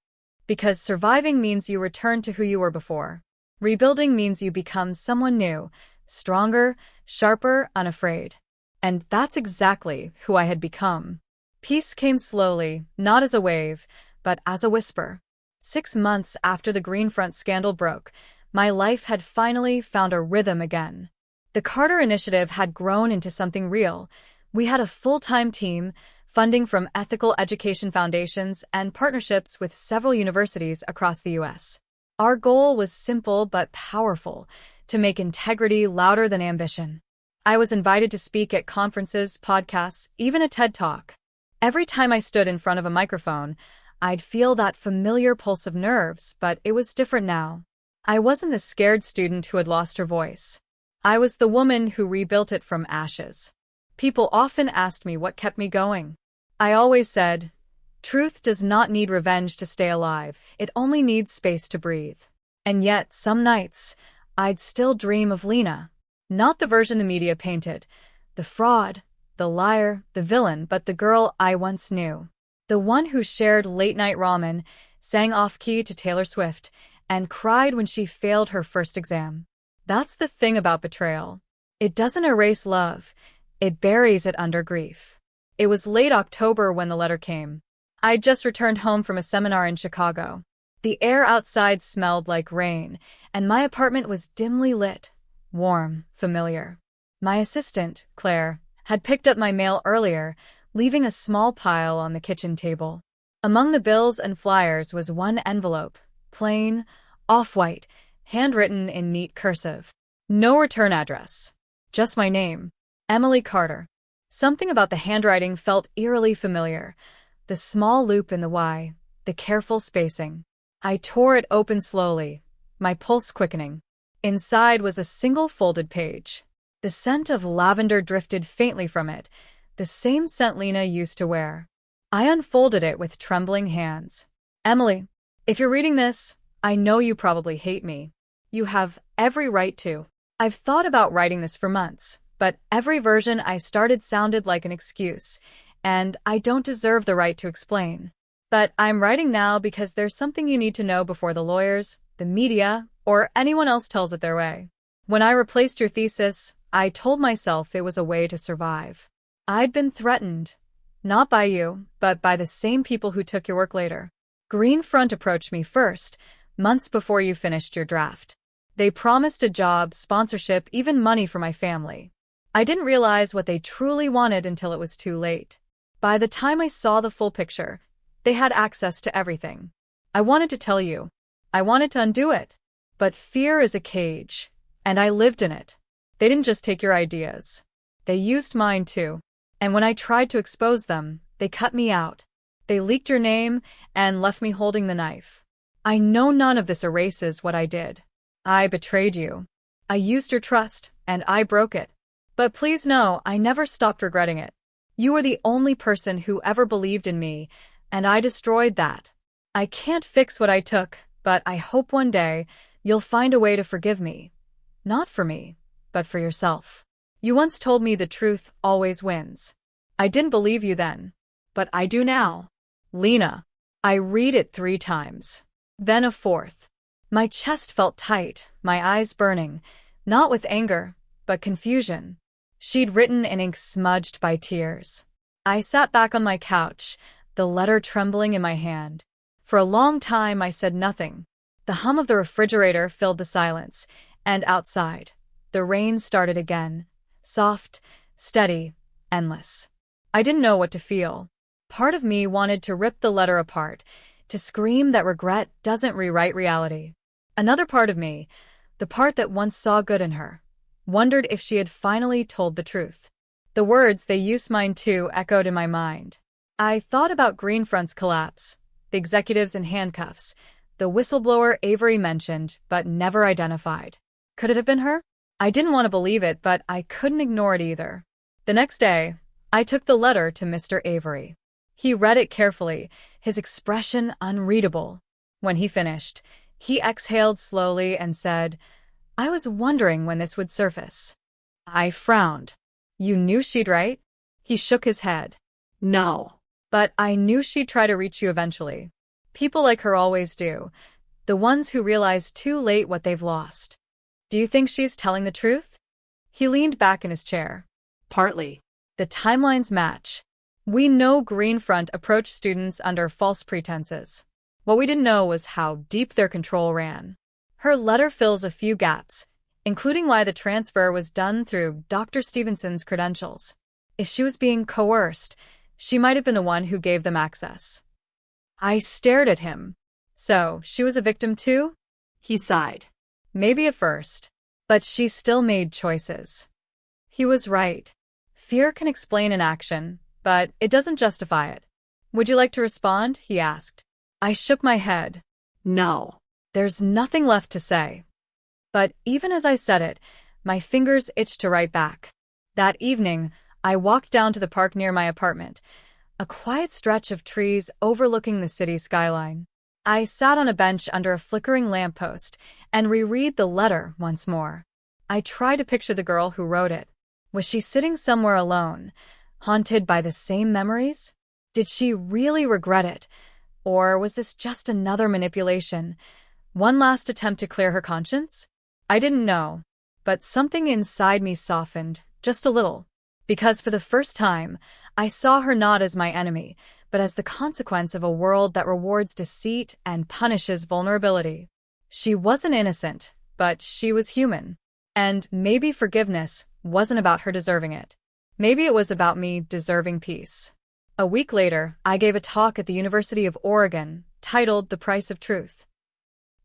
Because surviving means you return to who you were before. Rebuilding means you become someone new, stronger, sharper, unafraid. And that's exactly who I had become. Peace came slowly, not as a wave, but as a whisper. 6 months after the Greenfront scandal broke, my life had finally found a rhythm again. The Carter Initiative had grown into something real. We had a full-time team, funding from ethical education foundations and partnerships with several universities across the U.S. Our goal was simple but powerful: to make integrity louder than ambition. I was invited to speak at conferences, podcasts, even a TED Talk. Every time I stood in front of a microphone, I'd feel that familiar pulse of nerves, but it was different now. I wasn't the scared student who had lost her voice. I was the woman who rebuilt it from ashes. People often asked me what kept me going. I always said, truth does not need revenge to stay alive, it only needs space to breathe. And yet, some nights, I'd still dream of Lena. Not the version the media painted, the fraud, the liar, the villain, but the girl I once knew. The one who shared late-night ramen, sang off-key to Taylor Swift, and cried when she failed her first exam. That's the thing about betrayal. It doesn't erase love, it buries it under grief. It was late October when the letter came. I'd just returned home from a seminar in Chicago. The air outside smelled like rain, and my apartment was dimly lit, warm, familiar. My assistant, Claire, had picked up my mail earlier, leaving a small pile on the kitchen table. Among the bills and flyers was one envelope, plain, off-white, handwritten in neat cursive. No return address. Just my name, Emily Carter. Something about the handwriting felt eerily familiar. The small loop in the Y, the careful spacing. I tore it open slowly, my pulse quickening. Inside was a single folded page. The scent of lavender drifted faintly from it, the same scent Lena used to wear. I unfolded it with trembling hands. Emily, if you're reading this, I know you probably hate me. You have every right to. I've thought about writing this for months, but every version I started sounded like an excuse, and I don't deserve the right to explain. But I'm writing now because there's something you need to know before the lawyers, the media, or anyone else tells it their way. When I replaced your thesis, I told myself it was a way to survive. I'd been threatened, not by you, but by the same people who took your work later. Greenfront approached me first, months before you finished your draft. They promised a job, sponsorship, even money for my family. I didn't realize what they truly wanted until it was too late. By the time I saw the full picture, they had access to everything. I wanted to tell you. I wanted to undo it. But fear is a cage, and I lived in it. They didn't just take your ideas. They used mine too. And when I tried to expose them, they cut me out. They leaked your name and left me holding the knife. I know none of this erases what I did. I betrayed you. I used your trust, and I broke it. But please know, I never stopped regretting it. You were the only person who ever believed in me, and I destroyed that. I can't fix what I took, but I hope one day you'll find a way to forgive me. Not for me, but for yourself. You once told me the truth always wins. I didn't believe you then, but I do now. Lena. I read it 3 times. Then a 4th. My chest felt tight, my eyes burning, not with anger, but confusion. She'd written in ink smudged by tears. I sat back on my couch, the letter trembling in my hand. For a long time I said nothing. The hum of the refrigerator filled the silence, and outside, the rain started again, soft, steady, endless. I didn't know what to feel. Part of me wanted to rip the letter apart, to scream that regret doesn't rewrite reality. Another part of me, the part that once saw good in her, wondered if she had finally told the truth. The words "they used mine too" echoed in my mind. I thought about Greenfront's collapse, the executives in handcuffs, the whistleblower Avery mentioned but never identified. Could it have been her? I didn't want to believe it, but I couldn't ignore it either. The next day, I took the letter to Mr. Avery. He read it carefully, his expression unreadable. When he finished, he exhaled slowly and said, "I was wondering when this would surface." I frowned. "You knew she'd write?" He shook his head. "No. But I knew she'd try to reach you eventually. People like her always do. The ones who realize too late what they've lost. Do you think she's telling the truth? He leaned back in his chair. Partly. The timelines match. We know Greenfront approached students under false pretenses. What we didn't know was how deep their control ran. Her letter fills a few gaps, including why the transfer was done through Dr. Stevenson's credentials. If she was being coerced, she might have been the one who gave them access. I stared at him. So, she was a victim too? He sighed. Maybe at first. But she still made choices. He was right. Fear can explain an action, but it doesn't justify it. Would you like to respond? He asked. I shook my head. No. There's nothing left to say. But even as I said it, my fingers itched to write back. That evening, I walked down to the park near my apartment, a quiet stretch of trees overlooking the city skyline. I sat on a bench under a flickering lamppost and reread the letter once more. I tried to picture the girl who wrote it. Was she sitting somewhere alone, haunted by the same memories? Did she really regret it? Or was this just another manipulation? One last attempt to clear her conscience? I didn't know, but something inside me softened, just a little. Because for the first time, I saw her not as my enemy, but as the consequence of a world that rewards deceit and punishes vulnerability. She wasn't innocent, but she was human. And maybe forgiveness wasn't about her deserving it. Maybe it was about me deserving peace. A week later, I gave a talk at the University of Oregon, titled The Price of Truth.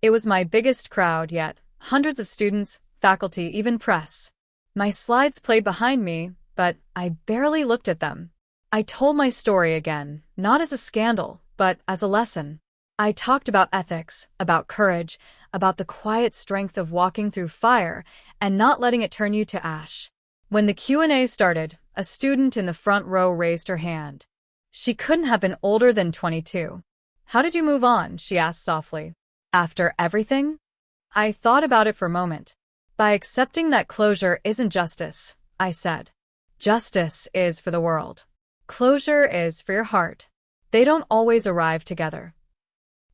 It was my biggest crowd yet, hundreds of students, faculty, even press. My slides played behind me, but I barely looked at them. I told my story again, not as a scandal, but as a lesson. I talked about ethics, about courage, about the quiet strength of walking through fire and not letting it turn you to ash. When the Q&A started, a student in the front row raised her hand. She couldn't have been older than 22. How did you move on? She asked softly. After everything? I thought about it for a moment. By accepting that closure isn't justice, I said. Justice is for the world. Closure is for your heart. They don't always arrive together.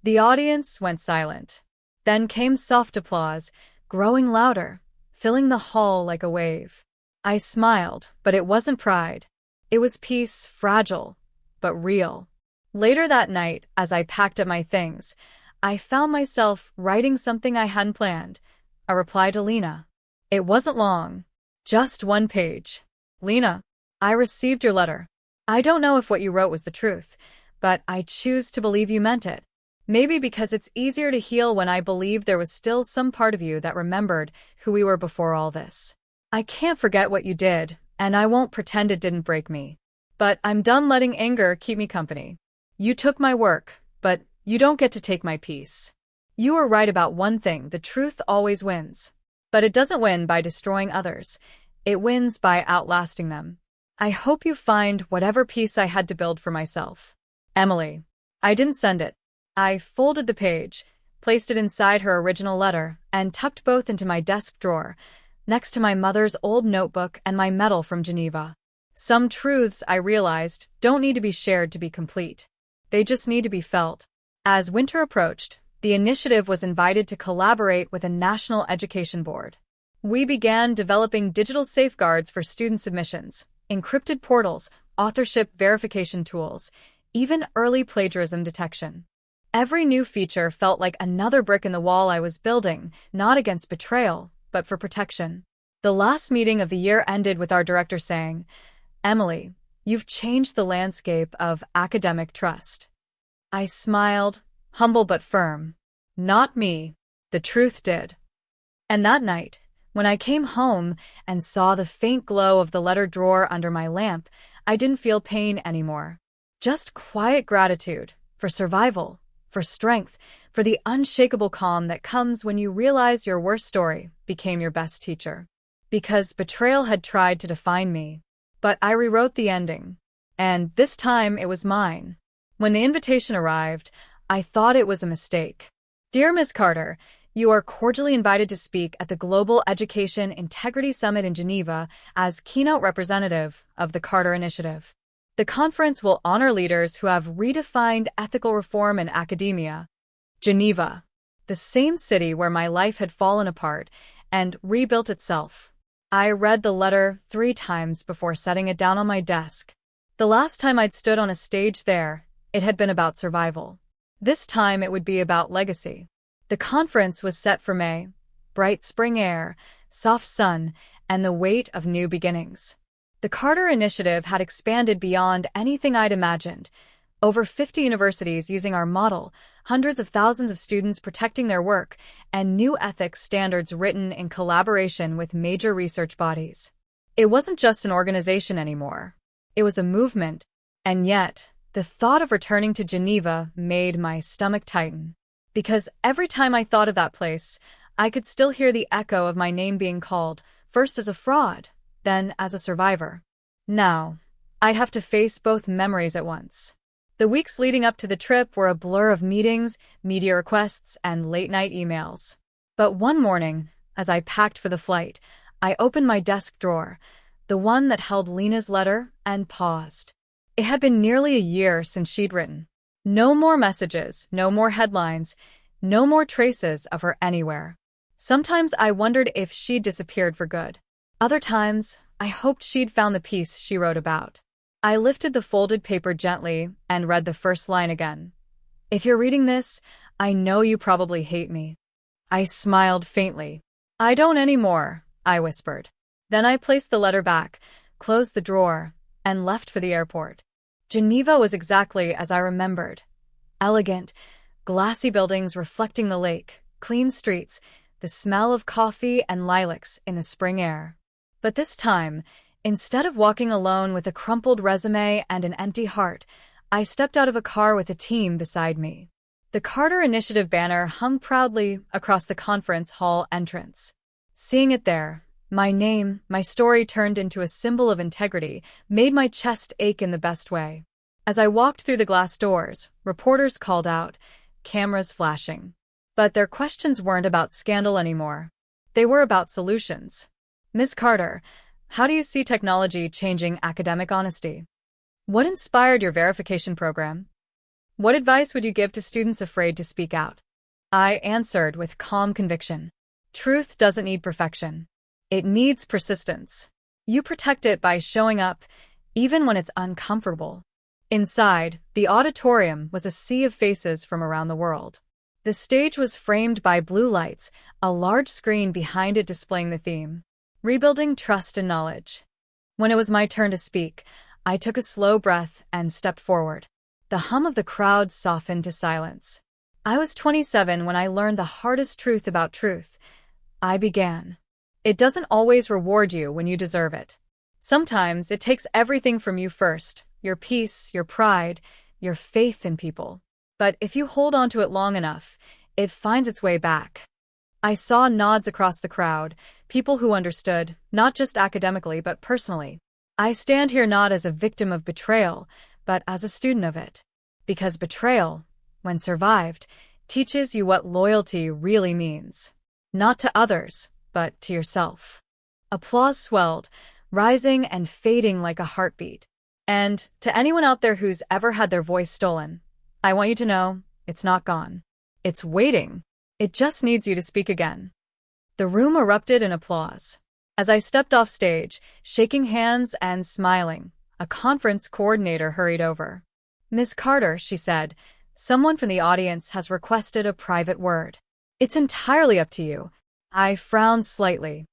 The audience went silent. Then came soft applause, growing louder, filling the hall like a wave. I smiled, but it wasn't pride. It was peace, fragile, but real. Later that night, as I packed up my things, I found myself writing something I hadn't planned, a reply to Lena. It wasn't long, just one page. Lena, I received your letter. I don't know if what you wrote was the truth, but I choose to believe you meant it. Maybe because it's easier to heal when I believe there was still some part of you that remembered who we were before all this. I can't forget what you did, and I won't pretend it didn't break me. But I'm done letting anger keep me company. You took my work, but you don't get to take my peace. You were right about one thing: the truth always wins. But it doesn't win by destroying others. It wins by outlasting them. I hope you find whatever peace I had to build for myself. Emily. I didn't send it. I folded the page, placed it inside her original letter, and tucked both into my desk drawer, next to my mother's old notebook and my medal from Geneva. Some truths, I realized, don't need to be shared to be complete. They just need to be felt. As winter approached, the initiative was invited to collaborate with a national education board. We began developing digital safeguards for student submissions, encrypted portals, authorship verification tools, even early plagiarism detection. Every new feature felt like another brick in the wall I was building, not against betrayal, but for protection. The last meeting of the year ended with our director saying, "Emily, you've changed the landscape of academic trust." I smiled, humble but firm. Not me. The truth did. And that night, when I came home and saw the faint glow of the letter drawer under my lamp, I didn't feel pain anymore. Just quiet gratitude for survival, for strength, for the unshakable calm that comes when you realize your worst story became your best teacher. Because betrayal had tried to define me. But I rewrote the ending. And this time it was mine. When the invitation arrived, I thought it was a mistake. Dear Ms. Carter, you are cordially invited to speak at the Global Education Integrity Summit in Geneva as keynote representative of the Carter Initiative. The conference will honor leaders who have redefined ethical reform in academia. Geneva, the same city where my life had fallen apart and rebuilt itself. I read the letter 3 times before setting it down on my desk. The last time I'd stood on a stage there, it had been about survival. This time it would be about legacy. The conference was set for May. Bright spring air, soft sun, and the weight of new beginnings. The Carter Initiative had expanded beyond anything I'd imagined. Over 50 universities using our model, hundreds of thousands of students protecting their work, and new ethics standards written in collaboration with major research bodies. It wasn't just an organization anymore. It was a movement, and yet, the thought of returning to Geneva made my stomach tighten. Because every time I thought of that place, I could still hear the echo of my name being called, first as a fraud, then as a survivor. Now, I'd have to face both memories at once. The weeks leading up to the trip were a blur of meetings, media requests, and late-night emails. But one morning, as I packed for the flight, I opened my desk drawer, the one that held Lena's letter, and paused. It had been nearly a year since she'd written. No more messages, no more headlines, no more traces of her anywhere. Sometimes I wondered if she'd disappeared for good. Other times, I hoped she'd found the piece she wrote about. I lifted the folded paper gently and read the first line again. If you're reading this, I know you probably hate me. I smiled faintly. I don't anymore, I whispered. Then I placed the letter back, closed the drawer, and left for the airport. Geneva was exactly as I remembered. Elegant, glassy buildings reflecting the lake, clean streets, the smell of coffee and lilacs in the spring air. But this time, instead of walking alone with a crumpled resume and an empty heart, I stepped out of a car with a team beside me. The Carter Initiative banner hung proudly across the conference hall entrance. Seeing it there, my name, my story turned into a symbol of integrity, made my chest ache in the best way. As I walked through the glass doors, reporters called out, cameras flashing. But their questions weren't about scandal anymore. They were about solutions. Ms. Carter, how do you see technology changing academic honesty? What inspired your verification program? What advice would you give to students afraid to speak out? I answered with calm conviction. Truth doesn't need perfection. It needs persistence. You protect it by showing up, even when it's uncomfortable. Inside, the auditorium was a sea of faces from around the world. The stage was framed by blue lights, a large screen behind it displaying the theme. Rebuilding trust and knowledge. When it was my turn to speak, I took a slow breath and stepped forward. The hum of the crowd softened to silence. I was 27 when I learned the hardest truth about truth. I began. It doesn't always reward you when you deserve it. Sometimes it takes everything from you first, your peace, your pride, your faith in people. But if you hold on to it long enough, it finds its way back. I saw nods across the crowd, people who understood, not just academically but personally. I stand here not as a victim of betrayal, but as a student of it. Because betrayal, when survived, teaches you what loyalty really means. Not to others, but to yourself. Applause swelled, rising and fading like a heartbeat. And to anyone out there who's ever had their voice stolen, I want you to know, it's not gone. It's waiting. It just needs you to speak again. The room erupted in applause. As I stepped off stage, shaking hands and smiling, a conference coordinator hurried over. Ms. Carter, she said, someone from the audience has requested a private word. It's entirely up to you. I frowned slightly.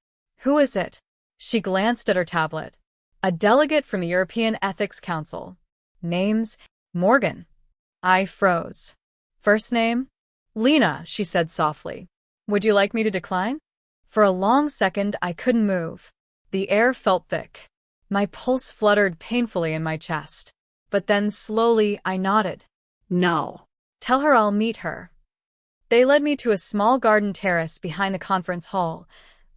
Who is it? She glanced at her tablet. A delegate from the European Ethics Council. Names, Morgan. I froze. First name? Lena, she said softly. Would you like me to decline? For a long second, I couldn't move. The air felt thick. My pulse fluttered painfully in my chest. But then slowly I nodded. No. Tell her I'll meet her. They led me to a small garden terrace behind the conference hall,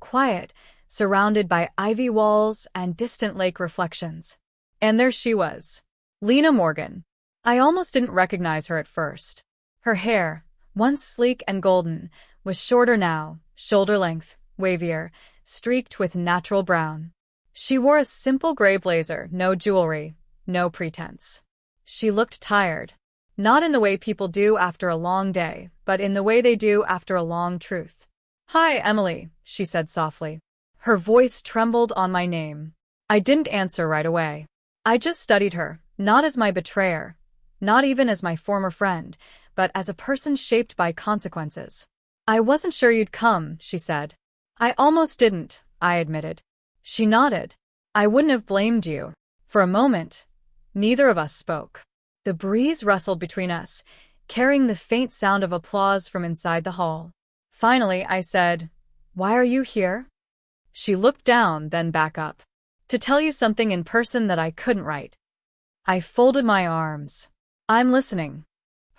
quiet, surrounded by ivy walls and distant lake reflections. And there she was, Lena Morgan. I almost didn't recognize her at first. Her hair, once sleek and golden, was shorter now, shoulder-length, wavier, streaked with natural brown. She wore a simple gray blazer, no jewelry, no pretense. She looked tired. Not in the way people do after a long day, but in the way they do after a long truth. "Hi, Emily," she said softly. Her voice trembled on my name. I didn't answer right away. I just studied her, not as my betrayer, not even as my former friend, but as a person shaped by consequences. "I wasn't sure you'd come," she said. "I almost didn't," I admitted. She nodded. "I wouldn't have blamed you." For a moment, neither of us spoke. The breeze rustled between us, carrying the faint sound of applause from inside the hall. Finally, I said, "Why are you here?" She looked down, then back up. "To tell you something in person that I couldn't write." I folded my arms. "I'm listening."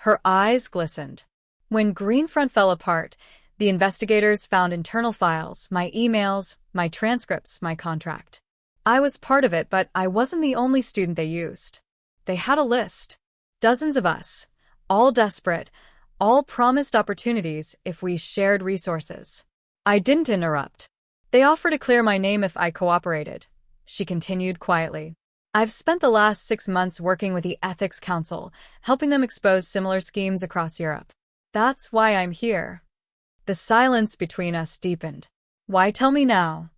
Her eyes glistened. When Greenfront fell apart, the investigators found internal files, my emails, my transcripts, my contract. I was part of it, but I wasn't the only student they used. They had a list. Dozens of us, all desperate, all promised opportunities if we shared resources. I didn't interrupt. "They offered to clear my name if I cooperated," she continued quietly. "I've spent the last 6 months working with the Ethics Council, helping them expose similar schemes across Europe. That's why I'm here." The silence between us deepened. "Why tell me now?"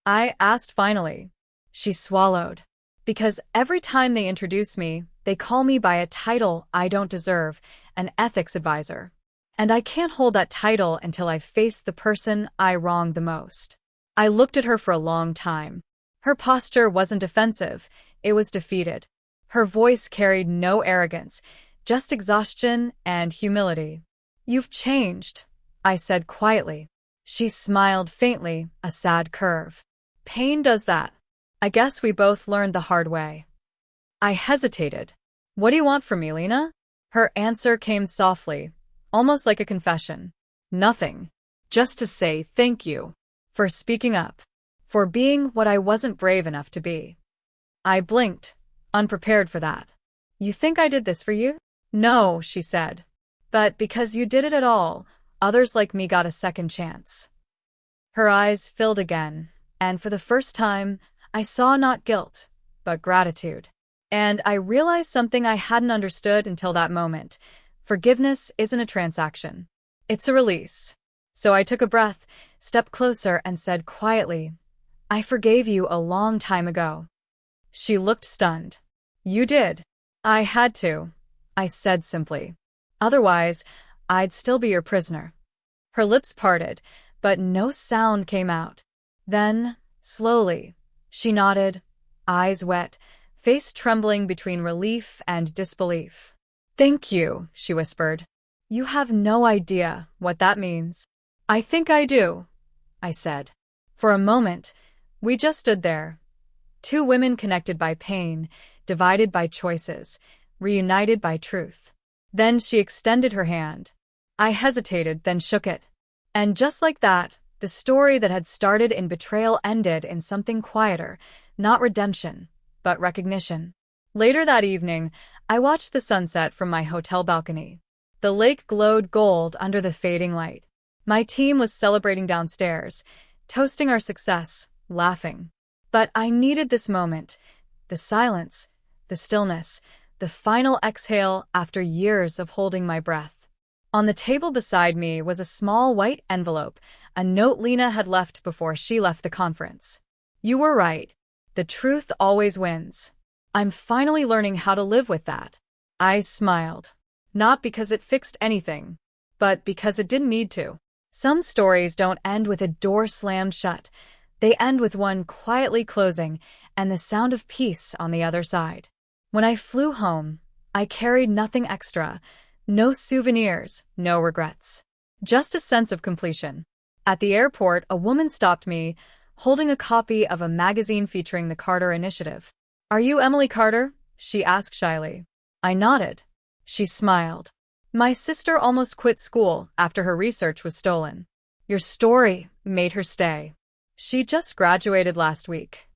I asked finally. She swallowed. "Because every time they introduce me, they call me by a title I don't deserve, an ethics advisor. And I can't hold that title until I've faced the person I wronged the most." I looked at her for a long time. Her posture wasn't defensive, it was defeated. Her voice carried no arrogance, just exhaustion and humility. "You've changed," I said quietly. She smiled faintly, a sad curve. "Pain does that. I guess we both learned the hard way." I hesitated. "What do you want from me, Lena?" Her answer came softly, almost like a confession. "Nothing. Just to say thank you. For speaking up. For being what I wasn't brave enough to be." I blinked, unprepared for that. "You think I did this for you?" "No," she said. "But because you did it at all, others like me got a second chance." Her eyes filled again, and for the first time, I saw not guilt, but gratitude. And I realized something I hadn't understood until that moment. Forgiveness isn't a transaction. It's a release. So I took a breath, stepped closer, and said quietly, "I forgave you a long time ago." She looked stunned. "You did?" "I had to," I said simply. "Otherwise, I'd still be your prisoner." Her lips parted, but no sound came out. Then, slowly, she nodded, eyes wet, face trembling between relief and disbelief. "Thank you," she whispered. "You have no idea what that means." "I think I do," I said. For a moment, we just stood there. Two women connected by pain, divided by choices, reunited by truth. Then she extended her hand. I hesitated, then shook it. And just like that, the story that had started in betrayal ended in something quieter, not redemption, but recognition. Later that evening, I watched the sunset from my hotel balcony. The lake glowed gold under the fading light. My team was celebrating downstairs, toasting our success, laughing. But I needed this moment, the silence, the stillness, the final exhale after years of holding my breath. On the table beside me was a small white envelope, a note Lena had left before she left the conference. "You were right. The truth always wins." I'm finally learning how to live with that. I smiled. Not because it fixed anything, but because it didn't need to. Some stories don't end with a door slammed shut. They end with one quietly closing and the sound of peace on the other side. When I flew home, I carried nothing extra. No souvenirs, no regrets. Just a sense of completion. At the airport, a woman stopped me, holding a copy of a magazine featuring the Carter Initiative. "Are you Emily Carter?" she asked shyly. I nodded. She smiled. "My sister almost quit school after her research was stolen. Your story made her stay. She just graduated last week."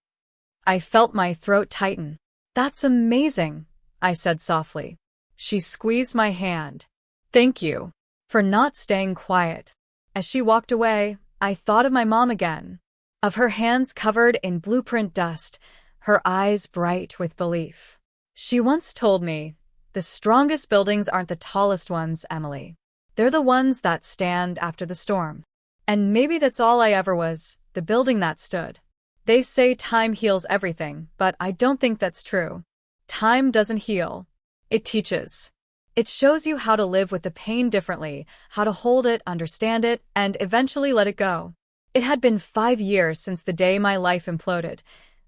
I felt my throat tighten. "That's amazing," I said softly. She squeezed my hand. "Thank you for not staying quiet." As she walked away, I thought of my mom again. Of her hands covered in blueprint dust, her eyes bright with belief. She once told me, "The strongest buildings aren't the tallest ones, Emily. They're the ones that stand after the storm." And maybe that's all I ever was, the building that stood. They say time heals everything, but I don't think that's true. Time doesn't heal. It teaches. It shows you how to live with the pain differently, how to hold it, understand it, and eventually let it go. It had been 5 years since the day my life imploded,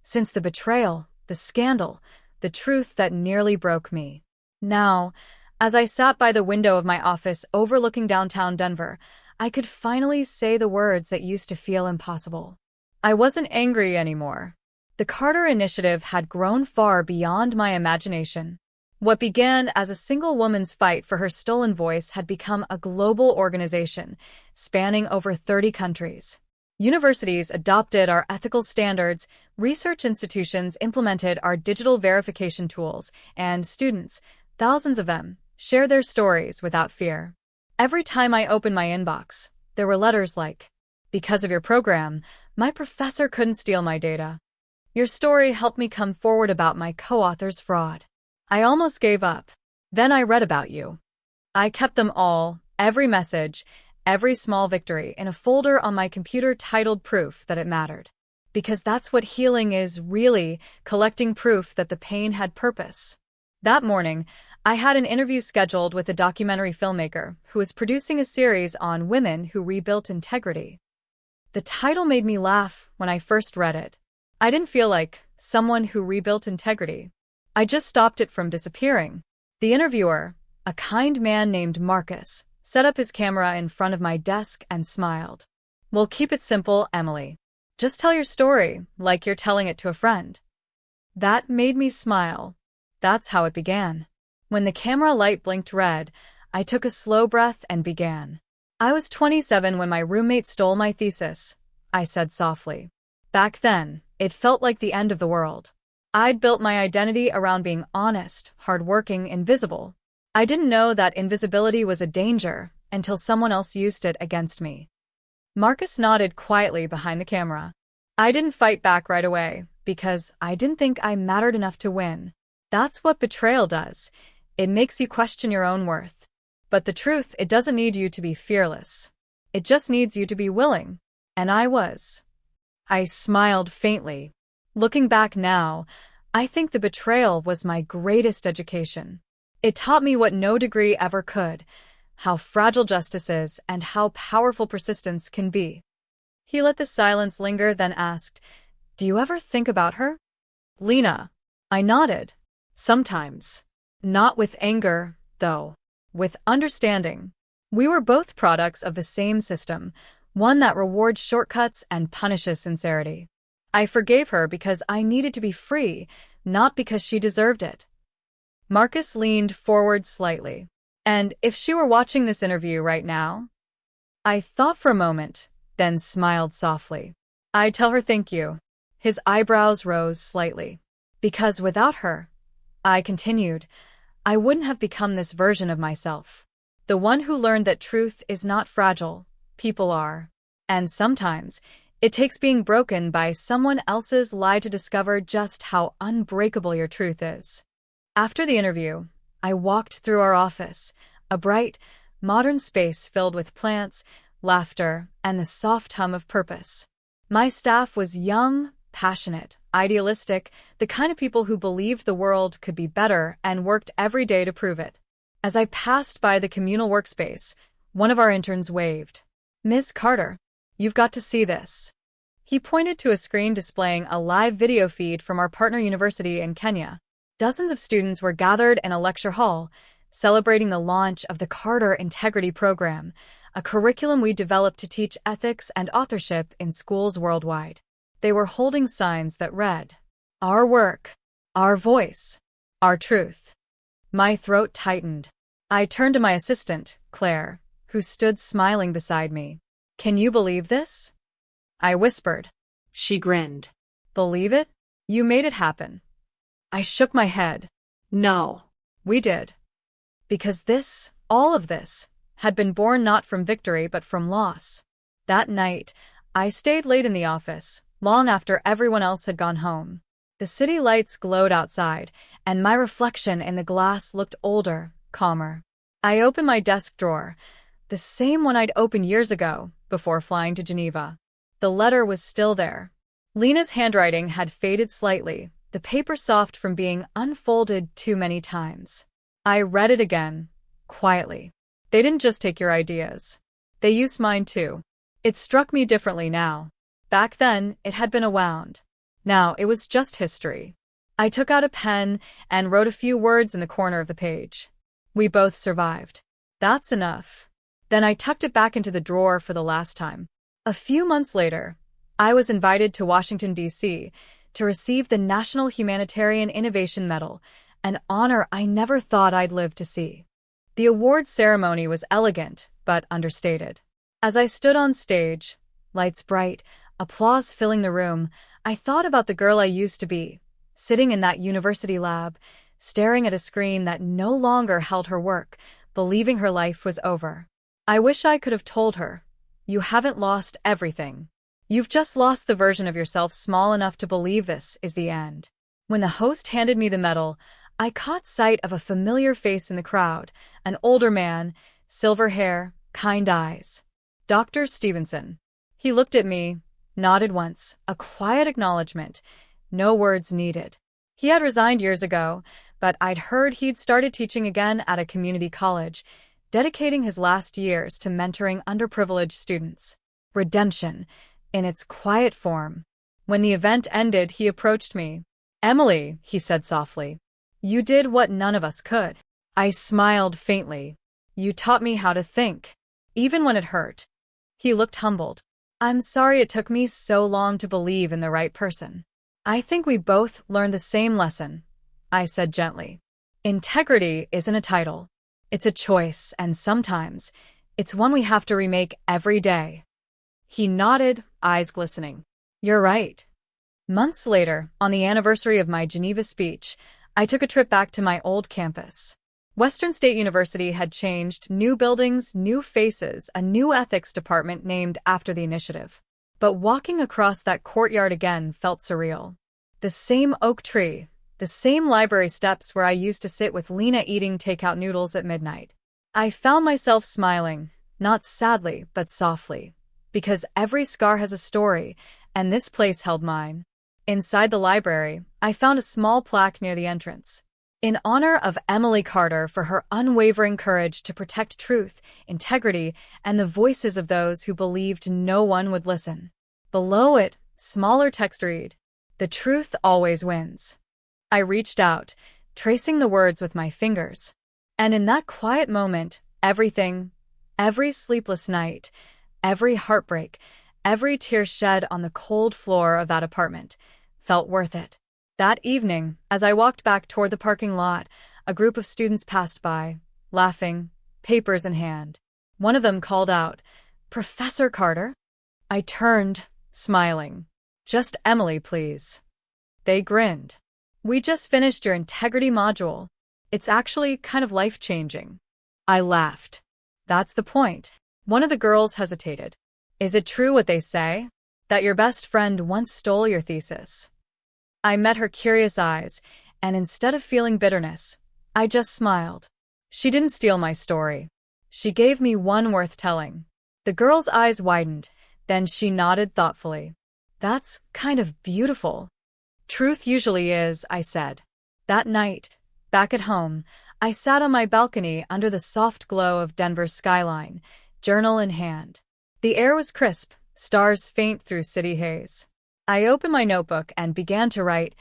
since the betrayal, the scandal, the truth that nearly broke me. Now, as I sat by the window of my office overlooking downtown Denver, I could finally say the words that used to feel impossible. I wasn't angry anymore. The Carter Initiative had grown far beyond my imagination. What began as a single woman's fight for her stolen voice had become a global organization, spanning over 30 countries. Universities adopted our ethical standards, research institutions implemented our digital verification tools, and students, thousands of them, share their stories without fear. Every time I opened my inbox, there were letters like, "Because of your program, my professor couldn't steal my data. Your story helped me come forward about my co-author's fraud. I almost gave up. Then I read about you." I kept them all, every message, every small victory, in a folder on my computer titled Proof That It Mattered. Because that's what healing is, really, collecting proof that the pain had purpose. That morning, I had an interview scheduled with a documentary filmmaker who was producing a series on women who rebuilt integrity. The title made me laugh when I first read it. I didn't feel like someone who rebuilt integrity. I just stopped it from disappearing. The interviewer, a kind man named Marcus, set up his camera in front of my desk and smiled. "We'll keep it simple, Emily. Just tell your story like you're telling it to a friend." That made me smile. That's how it began. When the camera light blinked red, I took a slow breath and began. "I was 27 when my roommate stole my thesis," I said softly. "Back then, it felt like the end of the world. I'd built my identity around being honest, hardworking, invisible. I didn't know that invisibility was a danger until someone else used it against me." Marcus nodded quietly behind the camera. I didn't fight back right away, because I didn't think I mattered enough to win. That's what betrayal does. It makes you question your own worth. But the truth, it doesn't need you to be fearless. It just needs you to be willing. And I was. I smiled faintly. Looking back now, I think the betrayal was my greatest education. It taught me what no degree ever could, how fragile justice is and how powerful persistence can be. He let the silence linger, then asked, "Do you ever think about her?" "Lena." I nodded. "Sometimes. Not with anger, though. With understanding. We were both products of the same system, one that rewards shortcuts and punishes sincerity. I forgave her because I needed to be free, not because she deserved it." Marcus leaned forward slightly. "And if she were watching this interview right now?" I thought for a moment, then smiled softly. "I'd tell her thank you." His eyebrows rose slightly. "Because without her," I continued, "I wouldn't have become this version of myself. The one who learned that truth is not fragile, people are. And sometimes, it takes being broken by someone else's lie to discover just how unbreakable your truth is." After the interview, I walked through our office, a bright, modern space filled with plants, laughter, and the soft hum of purpose. My staff was young, passionate, idealistic, the kind of people who believed the world could be better and worked every day to prove it. As I passed by the communal workspace, one of our interns waved. "Miss Carter, you've got to see this." He pointed to a screen displaying a live video feed from our partner university in Kenya. Dozens of students were gathered in a lecture hall, celebrating the launch of the Carter Integrity Program, a curriculum we developed to teach ethics and authorship in schools worldwide. They were holding signs that read, "Our work, our voice, our truth." My throat tightened. I turned to my assistant, Claire, who stood smiling beside me. "Can you believe this?" I whispered. She grinned. "Believe it? You made it happen." I shook my head. "No." "We did. Because this, all of this, had been born not from victory but from loss." That night, I stayed late in the office, long after everyone else had gone home. The city lights glowed outside, and my reflection in the glass looked older, calmer. I opened my desk drawer, the same one I'd opened years ago, before flying to Geneva. The letter was still there. Lena's handwriting had faded slightly, the paper soft from being unfolded too many times. I read it again, quietly. They didn't just take your ideas. They used mine too. It struck me differently now. Back then, it had been a wound. Now, it was just history. I took out a pen and wrote a few words in the corner of the page. We both survived. That's enough. Then I tucked it back into the drawer for the last time. A few months later, I was invited to Washington, D.C. to receive the National Humanitarian Innovation Medal, an honor I never thought I'd live to see. The award ceremony was elegant, but understated. As I stood on stage, lights bright, applause filling the room, I thought about the girl I used to be, sitting in that university lab, staring at a screen that no longer held her work, believing her life was over. I wish I could have told her, "You haven't lost everything. You've just lost the version of yourself small enough to believe this is the end." When the host handed me the medal, I caught sight of a familiar face in the crowd, an older man, silver hair, kind eyes. Dr. Stevenson. He looked at me, nodded once, a quiet acknowledgement, no words needed. He had resigned years ago, but I'd heard he'd started teaching again at a community college, dedicating his last years to mentoring underprivileged students. Redemption, in its quiet form. When the event ended, he approached me. "Emily," he said softly, "you did what none of us could." I smiled faintly. "You taught me how to think, even when it hurt." He looked humbled. "I'm sorry it took me so long to believe in the right person." "I think we both learned the same lesson," I said gently. Integrity isn't a title. It's a choice, and sometimes it's one we have to remake every day. He nodded, eyes glistening. "You're right." Months later, on the anniversary of my Geneva speech, I took a trip back to my old campus. Western State University had changed, new buildings, new faces, a new ethics department named after the initiative. But walking across that courtyard again felt surreal. The same oak tree, the same library steps where I used to sit with Lena eating takeout noodles at midnight. I found myself smiling, not sadly, but softly, because every scar has a story, and this place held mine. Inside the library, I found a small plaque near the entrance. "In honor of Emily Carter for her unwavering courage to protect truth, integrity, and the voices of those who believed no one would listen." Below it, smaller text read, "The truth always wins." I reached out, tracing the words with my fingers. And in that quiet moment, everything, every sleepless night, every heartbreak, every tear shed on the cold floor of that apartment, felt worth it. That evening, as I walked back toward the parking lot, a group of students passed by, laughing, papers in hand. One of them called out, "Professor Carter?" I turned, smiling. "Just Emily, please." They grinned. "We just finished your integrity module. It's actually kind of life-changing." I laughed. "That's the point." One of the girls hesitated. "Is it true what they say? That your best friend once stole your thesis?" I met her curious eyes, and instead of feeling bitterness, I just smiled. She didn't steal my story. She gave me one worth telling. The girl's eyes widened, then she nodded thoughtfully. "That's kind of beautiful." "Truth usually is," I said. That night, back at home, I sat on my balcony under the soft glow of Denver's skyline, journal in hand. The air was crisp, stars faint through city haze. I opened my notebook and began to write,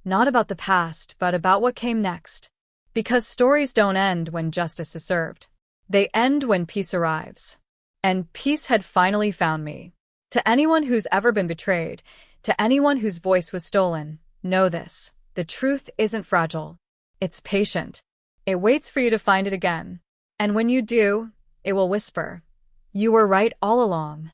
not about the past, but about what came next. Because stories don't end when justice is served. They end when peace arrives. And peace had finally found me. To anyone who's ever been betrayed, to anyone whose voice was stolen, know this: the truth isn't fragile. It's patient. It waits for you to find it again. And when you do, it will whisper, "You were right all along."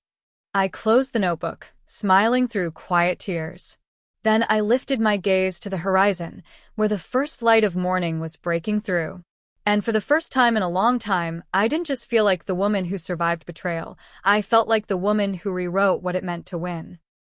I closed the notebook, smiling through quiet tears. Then I lifted my gaze to the horizon, where the first light of morning was breaking through. And for the first time in a long time, I didn't just feel like the woman who survived betrayal. I felt like the woman who rewrote what it meant to win.